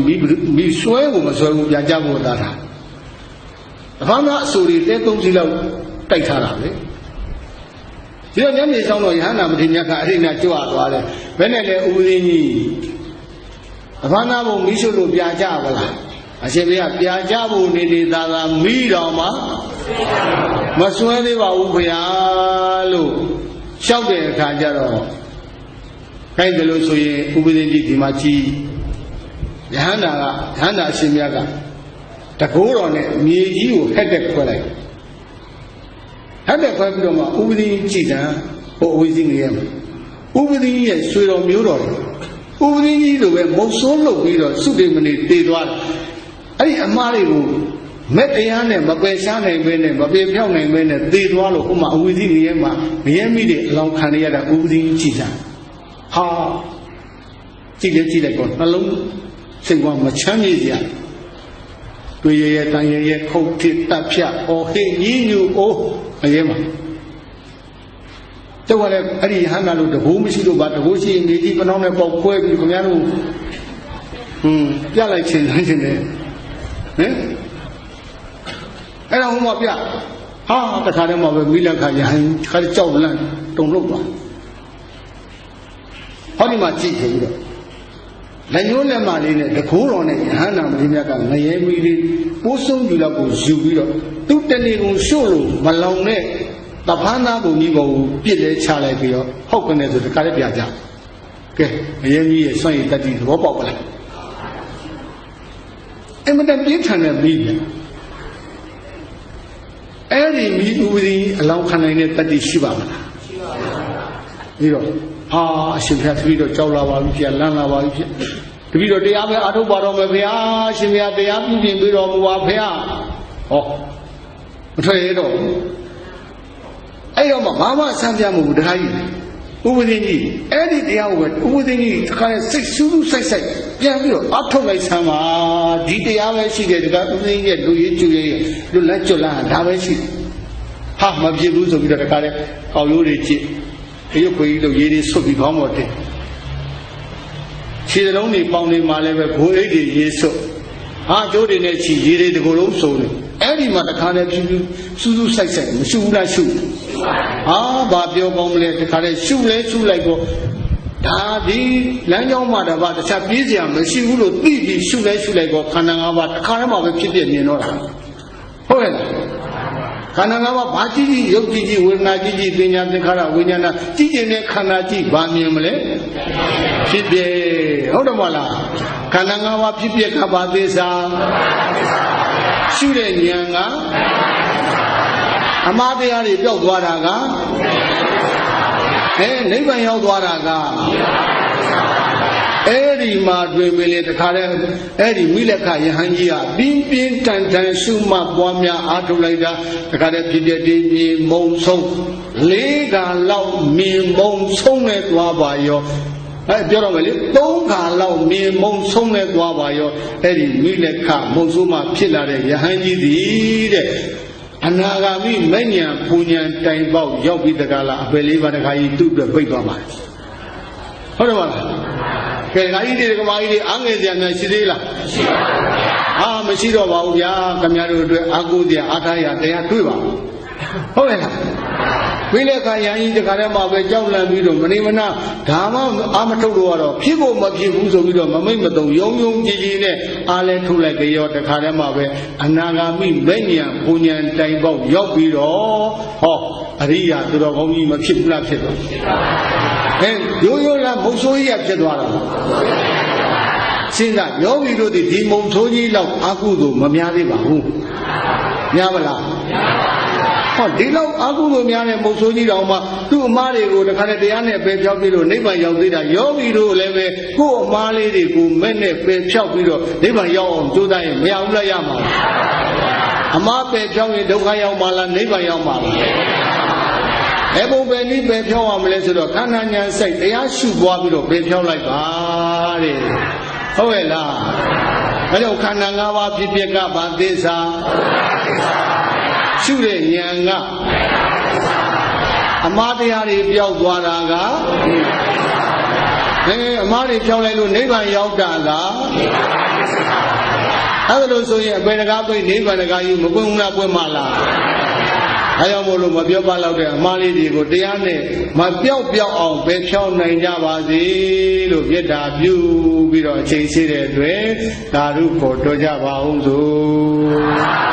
မိဆွဲကိုမဆွဲဘူးပြန်ကြဖို့သားတာအဖမ်းသားအဆူတွေတဲ3စီးလောက်တိုက်ထားတာပဲဒီတော့ညနေဆောင်တော့ယဟန္တာမထေရမြတ်ကအရိနာကြွသွားတယ်ဘယ်နဲ့လဲဥပဒေကြီးအဖမ်းသားဘုံမိရှုလို့ပြာကြပါလားအရှင်ဘုရားပြာကြဖို့နေသာသာမိတော်မှာမဆွဲသေးပါဘူးဗျာလို့လျှောက်တဲ့အခါကျတော့ခိုင်းတယ်လို့ဆိုရင်ဥပဒေကြီးဒီမှာကြီးယဟန္တာအရှင်မြတ်ကတကိုးတော်နဲ့မြေကြီးကိုဟက်တဲ့ခွဲလိုက်ဟက်တဲ့ခွဲပြီးတော့မှဥပဒေကြည်တံဟိုအဝိဇ္ဇငရဲမှာဥပဒေရဲ့ဆွေတော်မျိုးတော်တယ်ဥပဒေကြီးလိုပဲမုတ်ဆိုးလုပ်ပြီးတော့စုတိမနေတည်သွားတယ်အဲ့ဒီအမှားတွေကိုမဲ့တရားနဲ့မပယ်ရှားနိုင်ဘဲနဲ့မပယ်ဖြောက်နိုင်ဘဲနဲ့တည်သွားလို့ဥမာအဝိဇ္ဇငရဲမှာငရဲမိတွေအလောင်းခံရတာဥပဒေကြည်တံဟာကြည့်လိုက်တော့နှလုံးစိတ်ကမချမ်းမြေ့စရာတွေ့ရတန်ရခုတ်ထစ်တပ်ဖြတ်အော်ဟိညီညူအိုးအရေးမှာတော့လည်းအဲ့ဒီဟန္တာလို့တကူမရှိလို့ပါတကူရှိရင်မြေကြီးပနောင်းနဲ့ပေါက်ခွဲပြီးခင်ဗျားတို့ပြလိုက်ခြင်းနိုင်ခြင်းနဲ့ဟင်အဲ့တော့ဟိုမှာပြဟာတခါတည်းမှာပဲမိလက်ခါရဟန်းခါကြောက်လန့်တုံလို့ပါဟောဒီမှာကြည့်ကြည့်ပြီးတော့လက်ညှိုးလက်မလေးနဲ့တကိုးတော်နဲ့ယဟန္တာမင်းမြတ်ကငရဲမီလေးပိုးဆုံးယူလောက်ကိုယူပြီးတော့သူတဏီကုံရှို့လို့မလောင်တဲ့တဖန်းသားပုံကြီးကိုပြစ်လဲချလိုက်ပြီးတော့ဟုတ်ကနေဆိုတခါလေးပြကြကဲငရဲမီရဲ့စွန့်ရည်တတိသဘောပေါက်ပါလားအမှန်တပြင်းထန်တဲ့မိပဲအဲ့ဒီမိဥပဒေအလောင်းခံနိုင်တဲ့တတိရှိပါမလားရှိပါဘူးပြီးတော့ဟာအရှင်ဘုရားတပည့်တော်ကြောက်လာပါပြီဖြစ်လန့်လာပါပြီဖြစ်တပည့်တော်တရားပဲအာထုတ်ပါတော့မယ်ဘုရားအရှင်ဘုရားတရားပြုပြင်ပြီးတော်မူပါဘုရားဟောမထွက်ရတော့အဲ့တော့မှဘာမှဆန်းပြမှုဘူးတခါကြီးဥပဒေကြီးအဲ့ဒီတရားကိုပဲဥပဒေကြီးတခါနဲ့စိတ်ဆူးဆူးဆိုင်ပြန်ပြီးတော့အာထုတ်လိုက်ဆမ်းပါဒီတရားပဲရှိတယ်တခါဥပဒေကြီးရဲ့လူရည်ကျွေးလူလက်ကျွတ်လာဒါပဲရှိဟာမပြည့်ဘူးဆိုပြီးတော့တခါနဲ့ကောက်ရိုးတွေကြည့်ရုပ်ကိုကြီးတို့ရေတွေဆွတ်ပြီးခေါင်းပေါ်တင်ခြေလုံးတွေပေါင်တွေမှာလည်းပဲဘိုးအိတ်တွေရေဆွတ်ဟာကျိုးတွေနဲ့ခြေရေတွေတကူလုံးစုံတယ်အဲ့ဒီမှာတခါနဲ့ဖြူဖြူစူးစူးဆိုင်မရှုဘူးလားရှုဟာဘာပြောကောင်းမလဲတခါနဲ့ရှုလဲရှုလိုက်တော့ဒါဒီလမ်းကြောင်းမှာတပါတခြားပြေးစရာမရှိဘူးလို့သိပြီးရှုလဲရှုလိုက်တော့ခန္ဓာ၅ပါးတခါတည်းမှာပဲဖြစ်ပြမြင်တော့တာဟုတ်ရဲ့ခန္ဓာ၅ပါးဘာကြည့်ကြည့်ရုပ်ကြည့်ကြည့်ဝေဒနာကြည့်ကြည့်ပညာသင်္ခါရဝိညာဏကြည့်နေတဲ့ခန္ဓာကြည့်ဘာမြင်မလဲဖြစ်ပြဟုတ်တယ်မဟုတ်လားခန္ဓာ၅ပါးဖြစ်ပြကဘာသစ္စာရှုတဲ့ဉာဏ်ကအမှားတရားတွေပျောက်သွားတာကနိဗ္ဗာန်ရောက်သွားတာကအဲ့ဒီမှာတွင်မင်းလေးတခါတည်းအဲ့ဒီမိလက်ခယဟန်ကြီးကပြင်းပြင်းထန်ထန်ရှုမှတ်ပွားများအားထုတ်လိုက်တာတခါတည်းဖြစ်တဲ့ဒီမြေမုံဆုံး၄ခါလောက်မြေမုံဆုံးနဲ့သွားပါရောပြောတော့မယ်လေ၃ခါလောက်မြေမုံဆုံးနဲ့သွားပါရောအဲ့ဒီမိလက်ခမုံဆုံးမှဖြစ်လာတဲ့ယဟန်ကြီးသည်တဲ့အနာဂါမိမဉ္ဇဉ်ပူဉ္ဇဉ်တိုင်ပေါက်ရောက်ပြီးတကားလားအပယ်လေးပါးတခါကြီးသူ့အတွက်ပြိတ်သွားပါတယ်ဟုတ်တယ်မလားကဲငါကြီးတွေကမာကြီးတွေအားငယ်စရာများရှိသေးလားမရှိပါဘူးဗျာမရှိတော့ပါဘူးဗျာခင်ဗျားတို့အတွက်အားကိုးစရာအားထားရတရားတွေ့ပါဘူး ဟုတ်ရဲ့လားပြီးတဲ့အခါယဟန်ကြီးတခါတည်းမှပဲကြောက်လန့်ပြီးတော့မနေမနာဒါမှအာမထုတ်တော့တော့ဖြစ်ဖို့မဖြစ်ဘူးဆိုပြီးတော့မမိတ်မတုံယုံယုံကြည်ကြည်နဲ့အားလဲထုတ်လိုက်ကြရောတခါတည်းမှပဲအနာဂါမိမဲ့ညာပူညာတိုင်ပေါက်ရောက်ပြီးတော့ဟောအရိယာသူတော်ကောင်းကြီးမဖြစ်ဘူးလားဖြစ်တော့ရိုးရိုးလားမုတ်ဆိုးကြီးကဖြစ်သွားတာစဉ်းစားယောဂီတို့ဒီမုံဆိုးကြီးလောက်အာကုသို့မများသေးပါဘူးများပါလားဟောဒီလောက်အာကုသို့များတဲ့မုံဆိုးကြီးတော်မှာသူ့အမားတွေကိုတခါတည်းတရားနဲ့ပဲဖြောက်ပြီးတော့နိဗ္ဗာန်ရောက်သေးတာယောဂီတို့လည်းပဲကိုယ့်အမားလေးတွေကိုမဲ့နဲ့ပဲဖြောက်ပြီးတော့နိဗ္ဗာန်ရောက်အောင်ကြိုးစားရင်မရဘူးလားရမှာလားအမားပဲဖြောက်ရင်ဒုက္ခရောက်မှာလားနိဗ္ဗာန်ရောက်မှာလားဘုံပဲနည်းပဲဖြောက်ရမလဲဆိုတော့ခန္ဓာညာစိတ်တရားရှုပွားပြီးတော့ပဲဖြောက်လိုက်ပါတဲ့ဟုတ်ရဲ့လားအဲကြောင့်ခန္ဓာ၅ပါးဖြစ်ဖြစ်ကဗာသစ္စာရှုတဲ့ဉာဏ်ကအမှားတရားတွေပျောက်သွားတာကအမှားတွေဖြောက်လိုက်လို့နိဗ္ဗာန်ရောက်တာလားအဲ့ဒါလို့ဆိုရင်အပေတကားပိတ်နိဗ္ဗာန်တကားယူမပွင့်ဘူးလားပွင့်မလားအဲကြောင့်မို့လို့မပြောပါတော့တဲ့အမှားလေးတွေကိုတရားနဲ့မပြောက်အောင်ပဲဖြောင်းနိုင်ကြပါစေလို့မေတ္တာပြုပြီးတော့အချိန်ရှိတဲ့အတွက်သာဓုခေါ်တော်ကြပါအောင်စို့